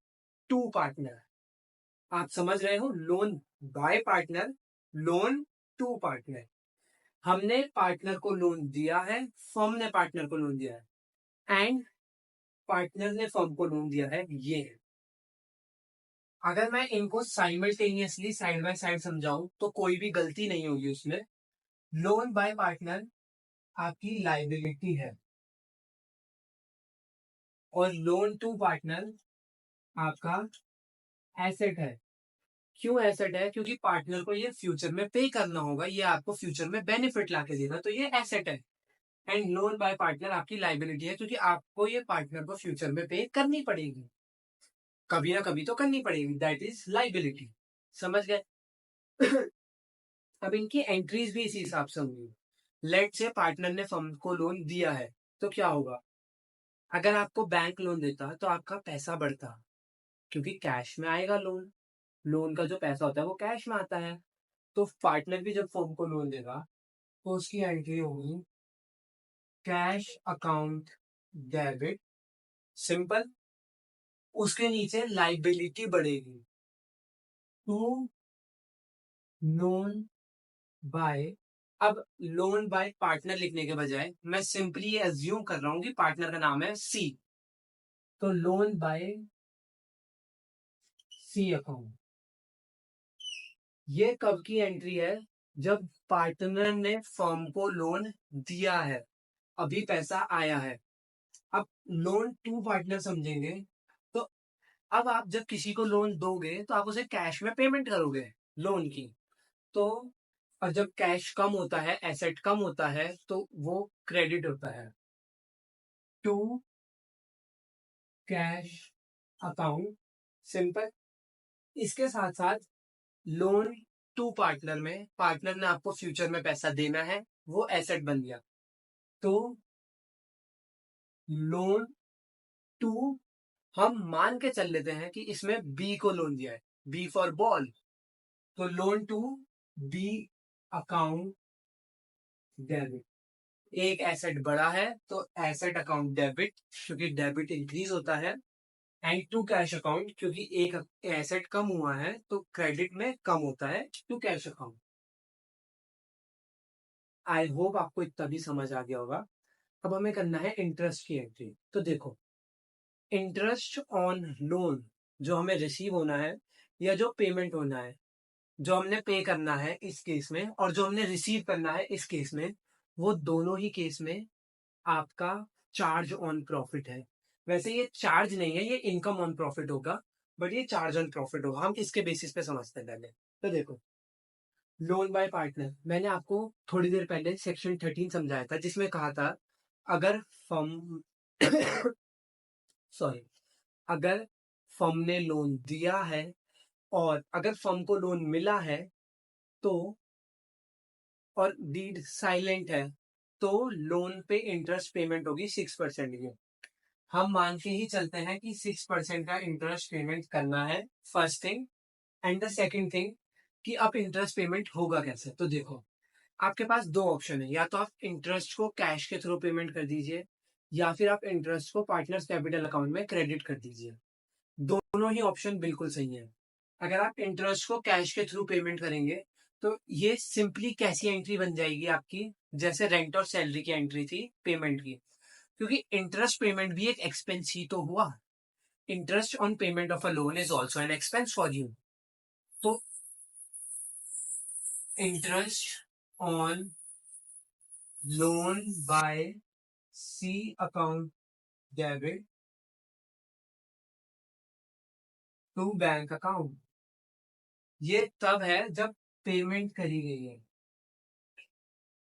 टू पार्टनर, आप समझ रहे हो, loan by partner, loan to partner. हमने पार्टनर को लोन दिया है, फर्म ने पार्टनर को लोन दिया है, एंड पार्टनर ने फर्म को लोन दिया है। ये अगर मैं इनको साइमल्टेनियसली साइड बाय साइड समझाऊं तो कोई भी गलती नहीं होगी उसमें। लोन बाय पार्टनर आपकी लाइबिलिटी है और लोन टू पार्टनर आपका एसेट है। क्यों एसेट है? क्योंकि पार्टनर को ये फ्यूचर में पे करना होगा, ये आपको फ्यूचर में बेनिफिट ला के देगा, तो ये एसेट है। एंड लोन बाय पार्टनर आपकी लाइबिलिटी है, क्योंकि आपको ये पार्टनर को फ्यूचर में पे करनी पड़ेगी, कभी ना कभी तो करनी पड़ेगी, दैट इज लाइबिलिटी। समझ गए? अब इनकी एंट्रीज भी इसी हिसाब से होंगी। लेट से पार्टनर ने फर्म को लोन दिया है, तो क्या होगा? अगर आपको बैंक लोन देता तो आपका पैसा बढ़ता, क्योंकि कैश में आएगा लोन, लोन का जो पैसा होता है वो कैश में आता है। तो पार्टनर भी जब फर्म को लोन देगा तो उसकी एंट्री होगी कैश अकाउंट डेबिट, सिंपल। उसके नीचे लाइबिलिटी बढ़ेगी टू लोन बाय। अब लोन बाय पार्टनर लिखने के बजाय मैं सिंपली एज्यूम कर रहा हूं कि पार्टनर का नाम है सी, तो लोन बाय सी अकाउंट। ये कब की एंट्री है? जब पार्टनर ने फर्म को लोन दिया है, अभी पैसा आया है। अब लोन टू पार्टनर समझेंगे तो अब आप जब किसी को लोन दोगे तो आप उसे कैश में पेमेंट करोगे लोन की। तो और जब कैश कम होता है, एसेट कम होता है, तो वो क्रेडिट होता है टू कैश अकाउंट, सिंपल। इसके साथ साथ लोन टू पार्टनर में पार्टनर ने आपको फ्यूचर में पैसा देना है, वो एसेट बन गया। तो लोन टू, हम मान के चल लेते हैं कि इसमें बी को लोन दिया है, बी फॉर बॉल, तो loan to B account debit. एक एसेट बढ़ा है तो एसेट अकाउंट डेबिट, क्योंकि डेबिट इंक्रीज होता है। एंड टू कैश अकाउंट, क्योंकि एक एसेट कम हुआ है तो क्रेडिट में कम होता है to cash account. I hope आपको इतना भी समझ आ गया होगा। अब हमें करना है इंटरेस्ट की एंट्री। तो देखो, इंटरेस्ट ऑन लोन जो हमें रिसीव होना है या जो पेमेंट होना है, जो हमने पे करना है इस केस में और जो हमने रिसीव करना है इस केस में, वो दोनों ही केस में आपका चार्ज ऑन प्रॉफिट है। वैसे ये चार्ज नहीं है, ये इनकम ऑन प्रॉफिट होगा, बट ये चार्ज ऑन प्रॉफिट होगा। हम इसके बेसिस पे समझते हैं पहले। तो देखो, लोन बाय पार्टनर मैंने आपको थोड़ी देर पहले सेक्शन 13 समझाया था, जिसमें कहा था अगर फर्म सॉरी, अगर फर्म ने लोन दिया है और अगर फर्म को लोन मिला है तो, और डीड साइलेंट है, तो लोन पे इंटरेस्ट पेमेंट होगी 6% की। हम मान के ही चलते हैं कि 6% का इंटरेस्ट पेमेंट करना है, first thing. And the second thing कि अब इंटरेस्ट पेमेंट होगा कैसे। तो देखो, आपके पास दो ऑप्शन है, या तो आप इंटरेस्ट को कैश के थ्रू पेमेंट कर दीजिए या फिर आप इंटरेस्ट को पार्टनर्स कैपिटल अकाउंट में क्रेडिट कर दीजिए। दोनों ही ऑप्शन बिल्कुल सही है। अगर आप इंटरेस्ट को कैश के थ्रू पेमेंट करेंगे तो ये सिंपली कैसी एंट्री बन जाएगी आपकी, जैसे रेंट और सैलरी की एंट्री थी पेमेंट की, क्योंकि इंटरेस्ट पेमेंट भी एक एक्सपेंस ही तो हुआ। Interest on payment of a loan is also an expense for you. तो interest on loan by C account debit to bank account. ये तब है जब पेमेंट करी गई है।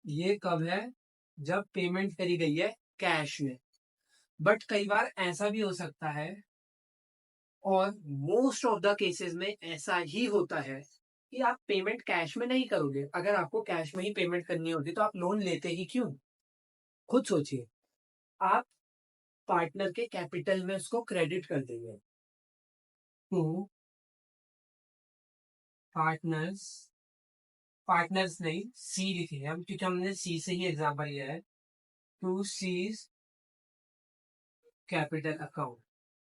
ये कब है? जब पेमेंट करी गई है कैश में। बट कई बार ऐसा भी हो सकता है, और मोस्ट ऑफ द केसेस में ऐसा ही होता है कि आप पेमेंट कैश में नहीं करोगे। अगर आपको कैश में ही पेमेंट करनी होती तो आप लोन लेते ही क्यों? खुद सोचिए। आप पार्टनर के कैपिटल में उसको क्रेडिट कर देंगे। तो पार्टनर्स, पार्टनर्स नहीं, सी लिखेंगे हम, क्योंकि हमने सी से ही एग्जांपल लिया है। To C's capital account.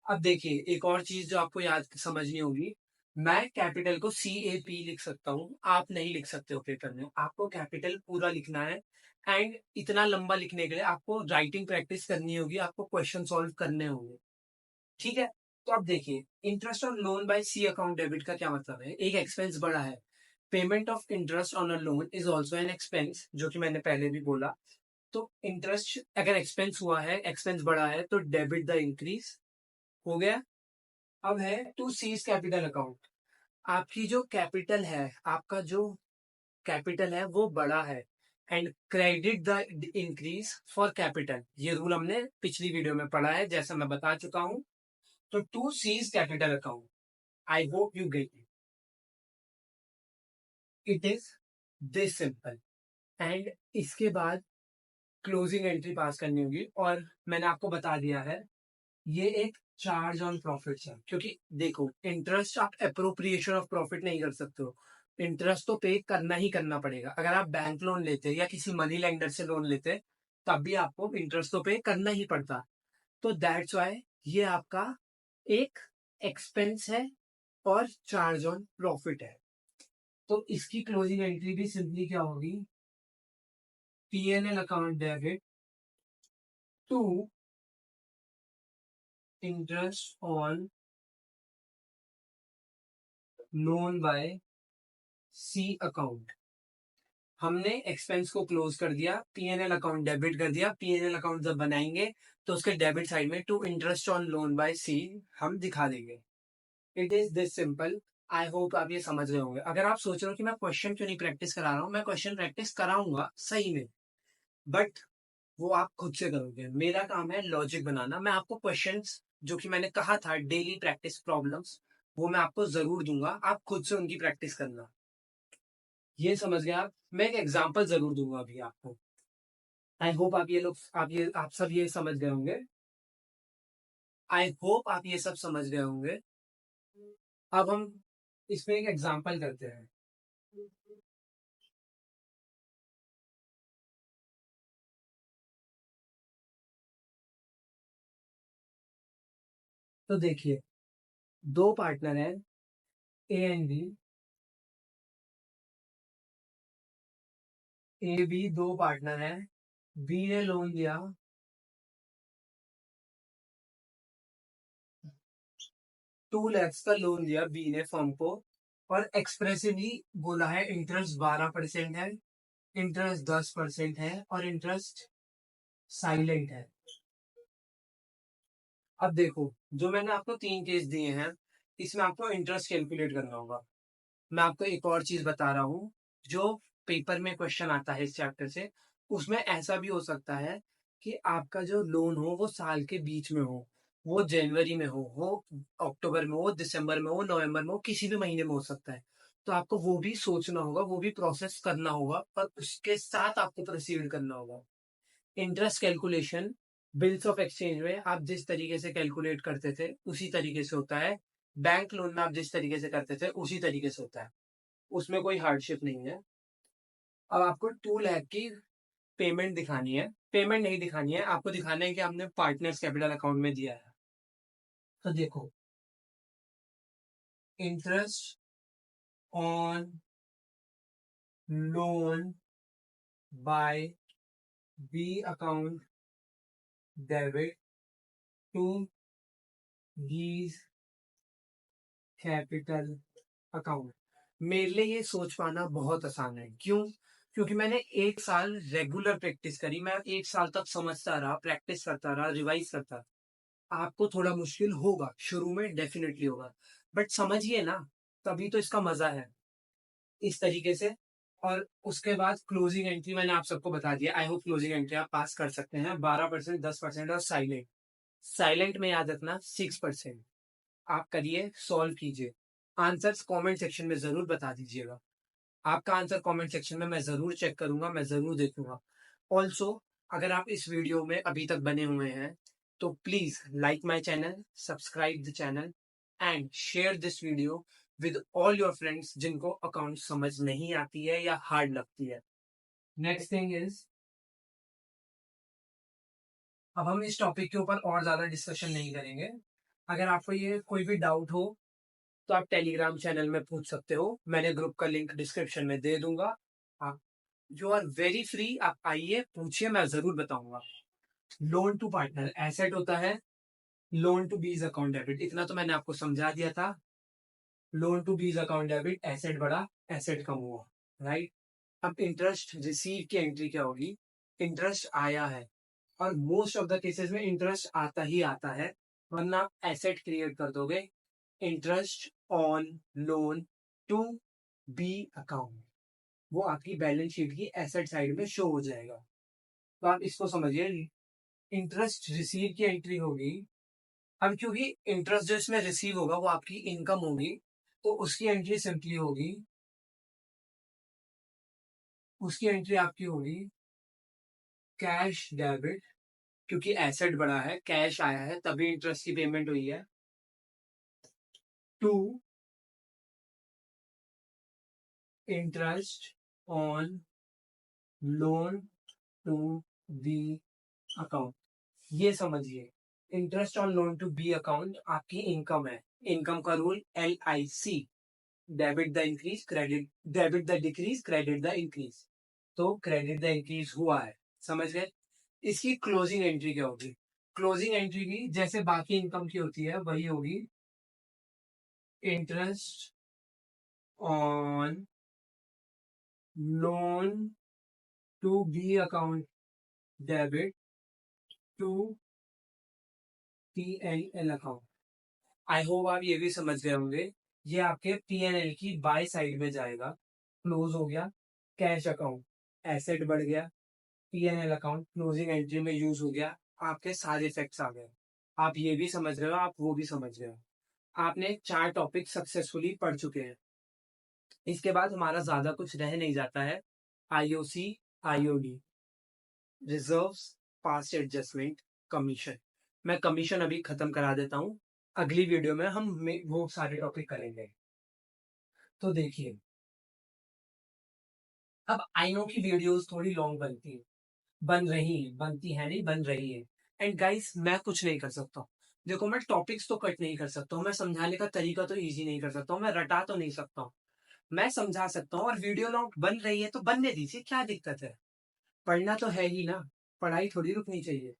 अब देखिए, एक और चीज जो आपको याद समझनी होगी, मैं कैपिटल को CAP लिख सकता हूँ, आप नहीं लिख सकते हो पेपर में। आपको कैपिटल पूरा लिखना है। एंड इतना लंबा लिखने के लिए आपको राइटिंग प्रैक्टिस करनी होगी, आपको क्वेश्चन सॉल्व करने होंगे। ठीक है? तो अब देखिए, interest on loan by C account debit का क्या मतलब है? एक एक्सपेंस बड़ा है। Payment of interest on a loan is also an expense, जो कि मैंने पहले भी बोला। तो इंटरेस्ट अगर एक्सपेंस हुआ है, एक्सपेंस बड़ा है, तो डेबिट द इंक्रीज हो गया। अब है टू सीज कैपिटल अकाउंट। आपकी जो कैपिटल है, आपका जो कैपिटल है वो बड़ा है, and credit the increase for capital. ये रूल हमने पिछली वीडियो में पढ़ा है, जैसा मैं बता चुका हूं। तो to C's capital account, I hope you get it is this simple. And इसके बाद क्लोजिंग एंट्री पास करनी होगी, और मैंने आपको बता दिया है ये एक चार्ज ऑन प्रॉफिट है। क्योंकि देखो, इंटरेस्ट आप अप्रोप्रिएशन ऑफ प्रॉफिट नहीं कर सकते हो। इंटरेस्ट तो पे करना ही करना पड़ेगा। अगर आप बैंक लोन लेते या किसी मनी लेंडर से लोन लेते, तब भी आपको इंटरेस्ट तो पे करना ही पड़ता। तो दैट्स वाई ये आपका एक एक्सपेंस है और चार्ज ऑन प्रॉफिट है। तो इसकी क्लोजिंग एंट्री भी सिंपली क्या होगी? P&L account debit to interest on loan by C account. हमने एक्सपेंस को क्लोज कर दिया, P&L अकाउंट डेबिट कर दिया। P&L अकाउंट जब बनाएंगे तो उसके डेबिट साइड में to interest on loan by C हम दिखा देंगे। It is this simple. I hope आप ये समझ रहे होंगे। अगर आप सोच रहे हो कि मैं क्वेश्चन क्यों नहीं प्रैक्टिस करा रहा हूँ, मैं क्वेश्चन प्रैक्टिस कराऊंगा सही में, बट वो आप खुद से करोगे। मेरा काम है लॉजिक बनाना। मैं आपको क्वेश्चंस जो कि मैंने कहा था डेली प्रैक्टिस प्रॉब्लम्स, वो मैं आपको जरूर दूंगा, आप खुद से उनकी प्रैक्टिस करना। ये समझ गए आप? मैं एक एग्जांपल जरूर दूंगा अभी आपको। आई होप आप सब ये समझ गए होंगे। आई होप आप ये सब समझ गए होंगे। अब हम इसमें एक एग्जांपल करते हैं। तो देखिए, दो पार्टनर हैं, A and B. A B दो पार्टनर हैं। बी ने लोन लिया 2 लाख का लोन लिया बी ने फर्म को, और एक्सप्रेसिवली बोला है इंटरेस्ट 12% है, इंटरेस्ट 10% है, और इंटरेस्ट साइलेंट है। अब देखो, जो मैंने आपको 3 केस दिए हैं, इसमें आपको इंटरेस्ट कैलकुलेट करना होगा। मैं आपको एक और चीज बता रहा हूँ, जो पेपर में क्वेश्चन आता है इस चैप्टर से, उसमें ऐसा भी हो सकता है कि आपका जो लोन हो वो साल के बीच में हो, वो जनवरी में हो अक्टूबर में हो, दिसंबर में हो, नवंबर में हो, किसी भी महीने में हो सकता है। तो आपको वो भी सोचना होगा, वो भी प्रोसेस करना होगा, और उसके साथ आपको प्रोसीड करना होगा। Interest calculation bills of exchange में आप जिस तरीके से कैलकुलेट करते थे उसी तरीके से होता है। बैंक लोन में आप जिस तरीके से करते थे उसी तरीके से होता है। उसमें कोई हार्डशिप नहीं है। अब आपको 2 लाख की पेमेंट दिखानी है, पेमेंट नहीं दिखानी है, आपको दिखाना है कि आपने पार्टनर्स कैपिटल अकाउंट में दिया है। तो देखो, interest on loan by B account debit to B's capital account. मेरे लिए ये सोच पाना बहुत आसान है। क्यों? क्योंकि मैंने 1 साल रेगुलर प्रैक्टिस करी, मैं 1 साल तक समझता रहा, प्रैक्टिस करता रहा, रिवाइज़ करता रहा। आपको थोड़ा मुश्किल होगा, शुरू में डेफ़िनिटली होगा, बट समझिए ना, तभी तो इसका मज़ा है। इस तरीके से। और उसके बाद क्लोजिंग एंट्री मैंने आप सबको बता दिया। आई होप क्लोजिंग एंट्री आप पास कर सकते हैं। 12%, 10% और साइलेंट। साइलेंट में याद रखना 6%। आप करिए, सॉल्व कीजिए। आंसर्स कमेंट सेक्शन में ज़रूर बता दीजिएगा। आपका आंसर कमेंट सेक्शन में मैं ज़रूर चेक करूँगा, मैं ज़रूर देखूँगा। ऑल्सो अगर आप इस वीडियो में अभी तक बने हुए हैं, तो please like my channel, subscribe the channel and share this video with all your friends जिनको अकाउंट समझ नहीं आती है या हार्ड लगती है। नेक्स्ट थिंग इज़, अब हम इस टॉपिक के ऊपर और ज़्यादा डिस्कशन नहीं करेंगे। अगर आपको ये कोई भी डाउट हो, तो आप टेलीग्राम चैनल में पूछ सकते हो। मैंने ग्रुप का लिंक डिस्क्रिप्शन में दे दूँगा। आप यू आर वेरी फ्री, आप आइए, पूछिए, मैं ज़रूर बताऊँगा। लोन टू पार्टनर एसेट होता है, loan to B's account debit, इतना तो मैंने आपको समझा दिया था। Loan to B's account debit, asset बढ़ा, एसेट कम हुआ, राइट। अब इंटरेस्ट रिसीव की एंट्री क्या होगी? इंटरेस्ट आया है, और मोस्ट ऑफ द केसेस में इंटरेस्ट आता ही आता है, वरना आप एसेट क्रिएट कर दोगे। Interest on loan to B account, वो आपकी बैलेंस शीट की एसेट साइड में शो हो जाएगा। तो आप इसको समझिए, इंटरेस्ट रिसीव की एंट्री होगी। अब क्योंकि इंटरेस्ट जो इसमें रिसीव होगा वो आपकी इनकम होगी, तो उसकी एंट्री सिंपली होगी, उसकी एंट्री आपकी होगी कैश डेबिट, क्योंकि एसेट बढ़ा है, कैश आया है, तभी इंटरेस्ट की पेमेंट हुई है, to interest on loan to B account. ये समझिए, interest on loan to B account आपकी इनकम है। इनकम का rule LIC, debit the increase credit, debit the decrease credit the increase. तो क्रेडिट द इंक्रीज हुआ है, समझ गए। इसकी क्लोजिंग एंट्री क्या होगी? क्लोजिंग एंट्री की जैसे बाकी इनकम की होती है वही होगी, interest on loan to B account debit to PNL account. I hope आप ये भी समझ गए होंगे। ये आपके PNL की बाय साइड में जाएगा। क्लोज हो गया, कैश अकाउंट, एसेट बढ़ गया, PNL अकाउंट क्लोजिंग एंट्री में यूज हो गया, आपके सारे इफेक्ट्स आ गए। आप ये भी समझ रहे हो, आप वो भी समझ रहे हो। आपने 4 टॉपिक सक्सेसफुली पढ़ चुके हैं। इसके बाद हमारा ज्यादा कुछ रह नहीं जाता है। IOC, IOD, reserves, past adjustment, commission. मैं कमीशन अभी खत्म करा देता हूँ, अगली वीडियो में हम वो सारे टॉपिक करेंगे। तो देखिए, अब आई नो की वीडियोस थोड़ी लॉन्ग बनती है, बन रही है, बनती है नहीं, बन रही है। एंड गाइस, मैं कुछ नहीं कर सकता हूँ। देखो, मैं टॉपिक्स तो कट नहीं कर सकता हूँ, मैं समझाने का तरीका तो इजी नहीं कर सकता हूँ, मैं रटा तो नहीं सकता हूँ। मैं समझा सकता हूँ, और वीडियो लॉन्ग बन रही है तो बनने दीजिए, क्या दिक्कत है। पढ़ना तो है ही ना, पढ़ाई थोड़ी रुकनी चाहिए।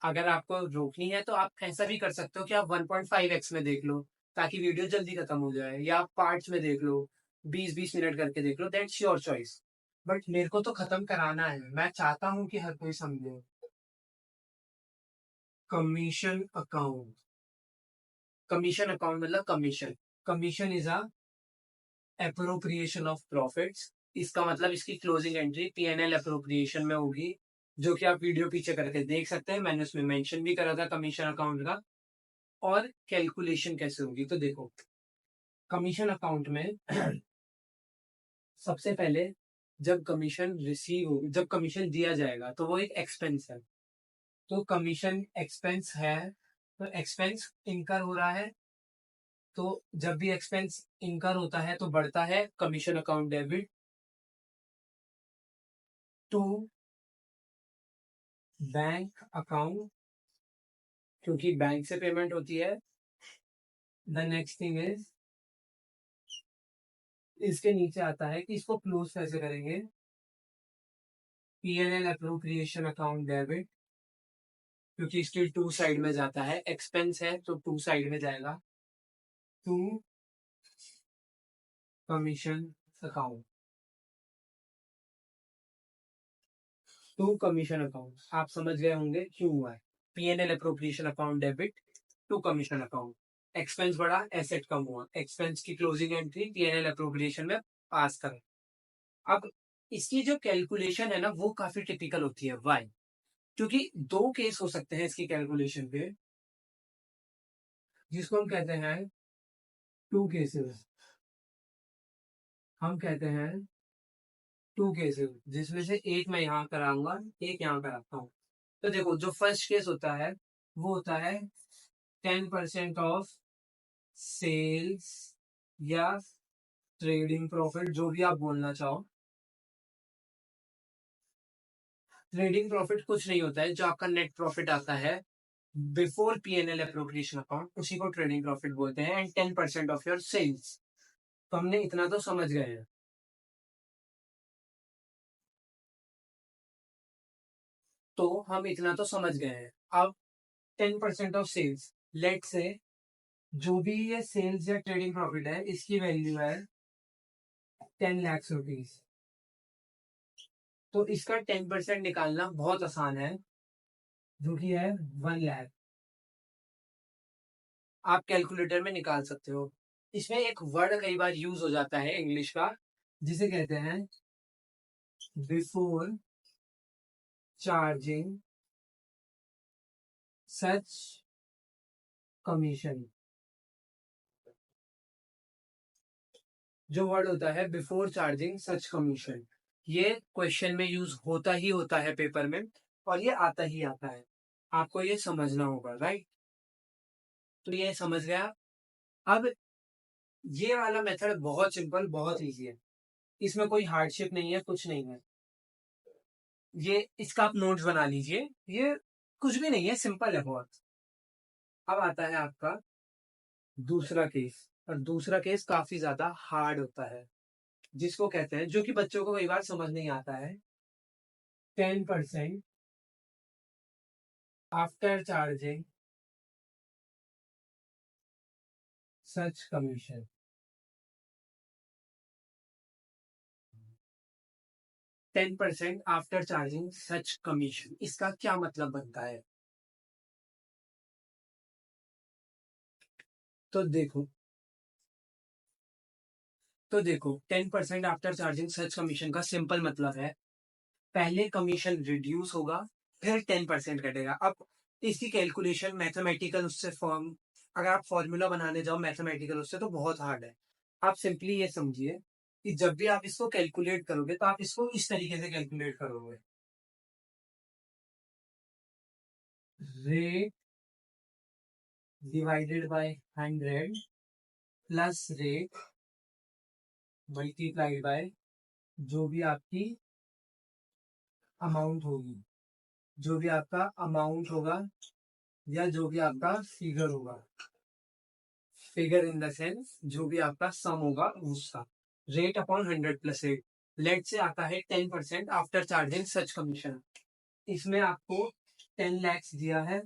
अगर आपको रोकनी है तो आप ऐसा भी कर सकते हो कि आप 1.5x में देख लो, ताकि वीडियो जल्दी खत्म हो जाए, या आप पार्ट्स में देख लो, 20-20 मिनट करके देख लो, दैट्स योर चॉइस। बट मेरे को तो खत्म कराना है, मैं चाहता हूँ कि हर कोई समझे। कमीशन अकाउंट, कमीशन अकाउंट मतलब commission. Commission is a appropriation of profits. इसका मतलब इसकी क्लोजिंग एंट्री PNL अप्रोप्रिएशन में होगी, जो कि आप वीडियो पीछे करके देख सकते हैं, मैंने उसमें मेंशन भी करा था कमीशन अकाउंट का। और कैलकुलेशन कैसे होगी, तो देखो, कमीशन अकाउंट में सबसे पहले जब कमीशन दिया जाएगा तो वो एक एक्सपेंस है। तो कमीशन एक्सपेंस है, तो एक्सपेंस इनकर हो रहा है। तो जब भी एक्सपेंस इनकर होता है तो बढ़ता है commission account debit to bank account, क्योंकि बैंक से पेमेंट होती है। द नेक्स्ट थिंग इज, इसके नीचे आता है कि इसको क्लोज कैसे करेंगे। PNL अप्रोप्रिएशन अकाउंट डेबिट, क्योंकि इसकी टू साइड में जाता है, एक्सपेंस है तो टू साइड में जाएगा, to commission account. To commission account, आप समझ गए होंगे क्यों हुआ है। PNL appropriation account debit to commission account, expense बढ़ा, एसेट कम हुआ, एक्सपेंस की क्लोजिंग एंट्री पीएनएल अप्रोप्रिएशन में पास करें। अब इसकी जो कैलकुलेशन है ना वो काफी टिपिकल होती है। वाई? क्योंकि दो केस हो सकते हैं इसकी कैलकुलेशन पे, जिसको हम कहते हैं टू केसेस। हम कहते हैं टू केसेस, जिसमें से एक मैं यहाँ कराऊंगा, एक यहाँ कराता हूँ। तो देखो, जो फर्स्ट केस होता है वो होता है 10% ऑफ सेल्स या ट्रेडिंग प्रॉफिट, जो भी आप बोलना चाहो। ट्रेडिंग प्रॉफिट कुछ नहीं होता है, जो आपका नेट प्रॉफिट आता है बिफोर पीएनएल अप्रोप्रिएशन अकाउंट, उसी को ट्रेडिंग प्रॉफिट बोलते हैं। And 10% of your sales. तो हमने इतना तो समझ गए हैं। तो हम इतना तो समझ गए हैं। अब 10% ऑफ सेल्स, लेट से जो भी ये सेल्स या ट्रेडिंग प्रॉफिट है इसकी वैल्यू है 10 लाख रुपीज। तो इसका 10% निकालना बहुत आसान है, जो कि है 1 लाख। आप कैलकुलेटर में निकाल सकते हो। इसमें एक वर्ड कई बार यूज हो जाता है इंग्लिश का, जिसे कहते हैं बिफोर चार्जिंग सच कमीशन। जो वर्ड होता है बिफोर चार्जिंग सच कमीशन, ये क्वेश्चन में यूज होता ही होता है पेपर में, और ये आता ही आता है। आपको ये समझना होगा, राइट? तो ये समझ गया। अब ये वाला मेथड बहुत सिंपल, बहुत इजी है। इसमें कोई हार्डशिप नहीं है, कुछ नहीं है। ये इसका आप नोट्स बना लीजिए। ये कुछ भी नहीं है, सिंपल है बहुत। अब आता है आपका दूसरा केस, और दूसरा केस काफी ज्यादा हार्ड होता है, जिसको कहते हैं, जो कि बच्चों को कई बार समझ नहीं आता है, 10% आफ्टर चार्जिंग सच कमीशन। 10% आफ्टर चार्जिंग सच कमीशन, इसका क्या मतलब बनता है? तो देखो, 10% आफ्टर चार्जिंग सच कमीशन का सिंपल मतलब है, पहले कमीशन रिड्यूस होगा, फिर 10% कटेगा। अब इसकी कैलकुलेशन मैथमेटिकल उससे फॉर्म, अगर आप फॉर्मूला बनाने जाओ मैथमेटिकल उससे, तो बहुत हार्ड है। आप सिंपली ये समझिए कि जब भी आप इसको कैलकुलेट करोगे तो आप इसको इस तरीके से कैलकुलेट करोगे, rate divided by 100 plus rate multiplied by जो भी आपकी अमाउंट होगी, जो भी आपका अमाउंट होगा, या जो भी आपका फिगर होगा। फिगर इन द सेंस जो भी आपका सम होगा उसका, rate upon 100 plus rate. Late से आता है 10% आफ्टर चार्जिंग सच कमीशन। इसमें आपको 10 लाख दिया है,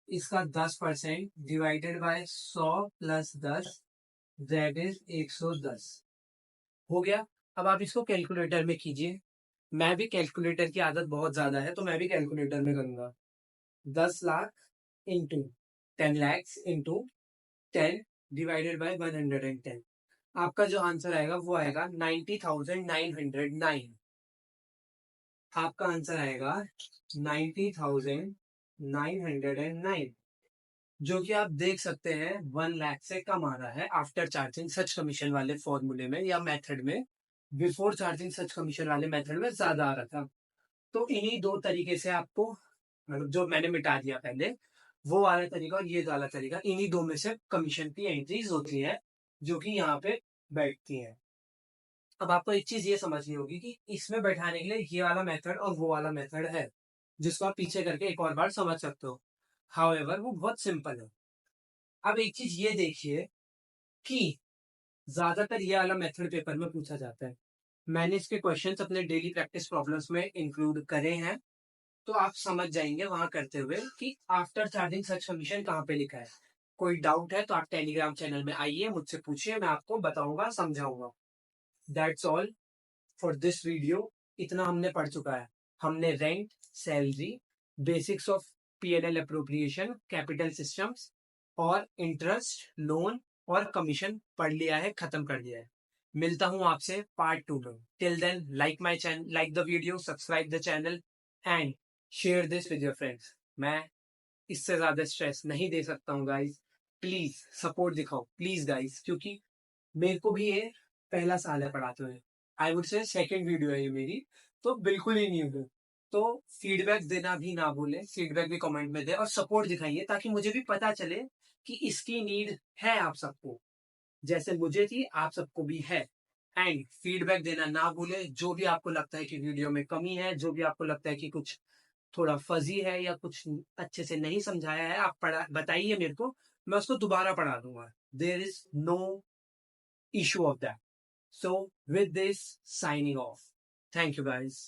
इसका 10% divided by 100 plus 10, that is 110। हो गया। अब आप इसको कैलकुलेटर में कीजिए। मैं भी कैलकुलेटर की आदत बहुत ज्यादा है, तो मैं भी कैलकुलेटर में करूंगा। 10 lakh into 10 lakhs into 10 divided by 110। आपका जो आंसर आएगा वो आएगा 90,909। आपका आंसर आएगा 90,909, जो कि आप देख सकते हैं 1 लाख से कम आ रहा है आफ्टर चार्जिंग सच कमीशन वाले फॉर्मूले में या मेथड में। बिफोर चार्जिंग सच कमीशन वाले मेथड में ज्यादा आ रहा था। तो इन्हीं दो तरीके से आपको, मतलब जो मैंने मिटा दिया पहले वो वाला तरीका और ये वाला तरीका, इन्हीं दो में से कमीशन की एंट्रीज होती है, जो कि यहाँ पे बैठती हैं। अब आपको एक चीज ये समझनी होगी कि इसमें बैठाने के लिए ये वाला मेथड और वो वाला मेथड है, जिसको आप पीछे करके एक और बार समझ सकते हो। हाउएवर वो बहुत सिंपल है। अब एक चीज ये देखिए कि ज्यादातर ये वाला मेथड पेपर में पूछा जाता है। मैंने इसके क्वेश्चंस अपने डेली प्रैक्टिस प्रॉब्लम्स में इंक्लूड करे हैं, तो आप समझ जाएंगे वहां करते हुए कि आफ्टर चार्जिंग सच कमीशन कहाँ पे लिखा है। कोई डाउट है तो आप टेलीग्राम चैनल में आइए, मुझसे पूछिए, मैं आपको बताऊंगा, समझाऊंगा। That's all for this video. इतना हमने पढ़ चुका है। हमने rent, salary, basics of PNL appropriation, capital systems और इंटरेस्ट, लोन और कमीशन पढ़ लिया है, खत्म कर दिया है। मिलता हूं आपसे पार्ट 2 में। Till then, like my channel, like the video, subscribe the channel and share this with your friends. मैं इससे ज्यादा स्ट्रेस नहीं दे सकता हूँ गाइस। प्लीज सपोर्ट दिखाओ प्लीज गाइस, क्योंकि मेरे को भी ये पहला साल है पढ़ाते हुए। I would say second video है ये मेरी, तो बिल्कुल ही न्यू है। तो फीडबैक देना भी ना भूले, फीडबैक भी कमेंट में दे और सपोर्ट दिखाइए, ताकि मुझे भी पता चले कि इसकी नीड है आप सबको, जैसे मुझे थी आप सबको भी है। एंड फीडबैक देना ना भूले, जो भी आपको लगता है कि वीडियो में कमी है, जो भी आपको लगता है कि कुछ थोड़ा फजी है या कुछ अच्छे से नहीं समझाया है, आप पढ़ा बताइए मेरे को, मैं उसको दोबारा पढ़ा दूंगा। There is no issue of that. So, with this, signing off. Thank you, guys.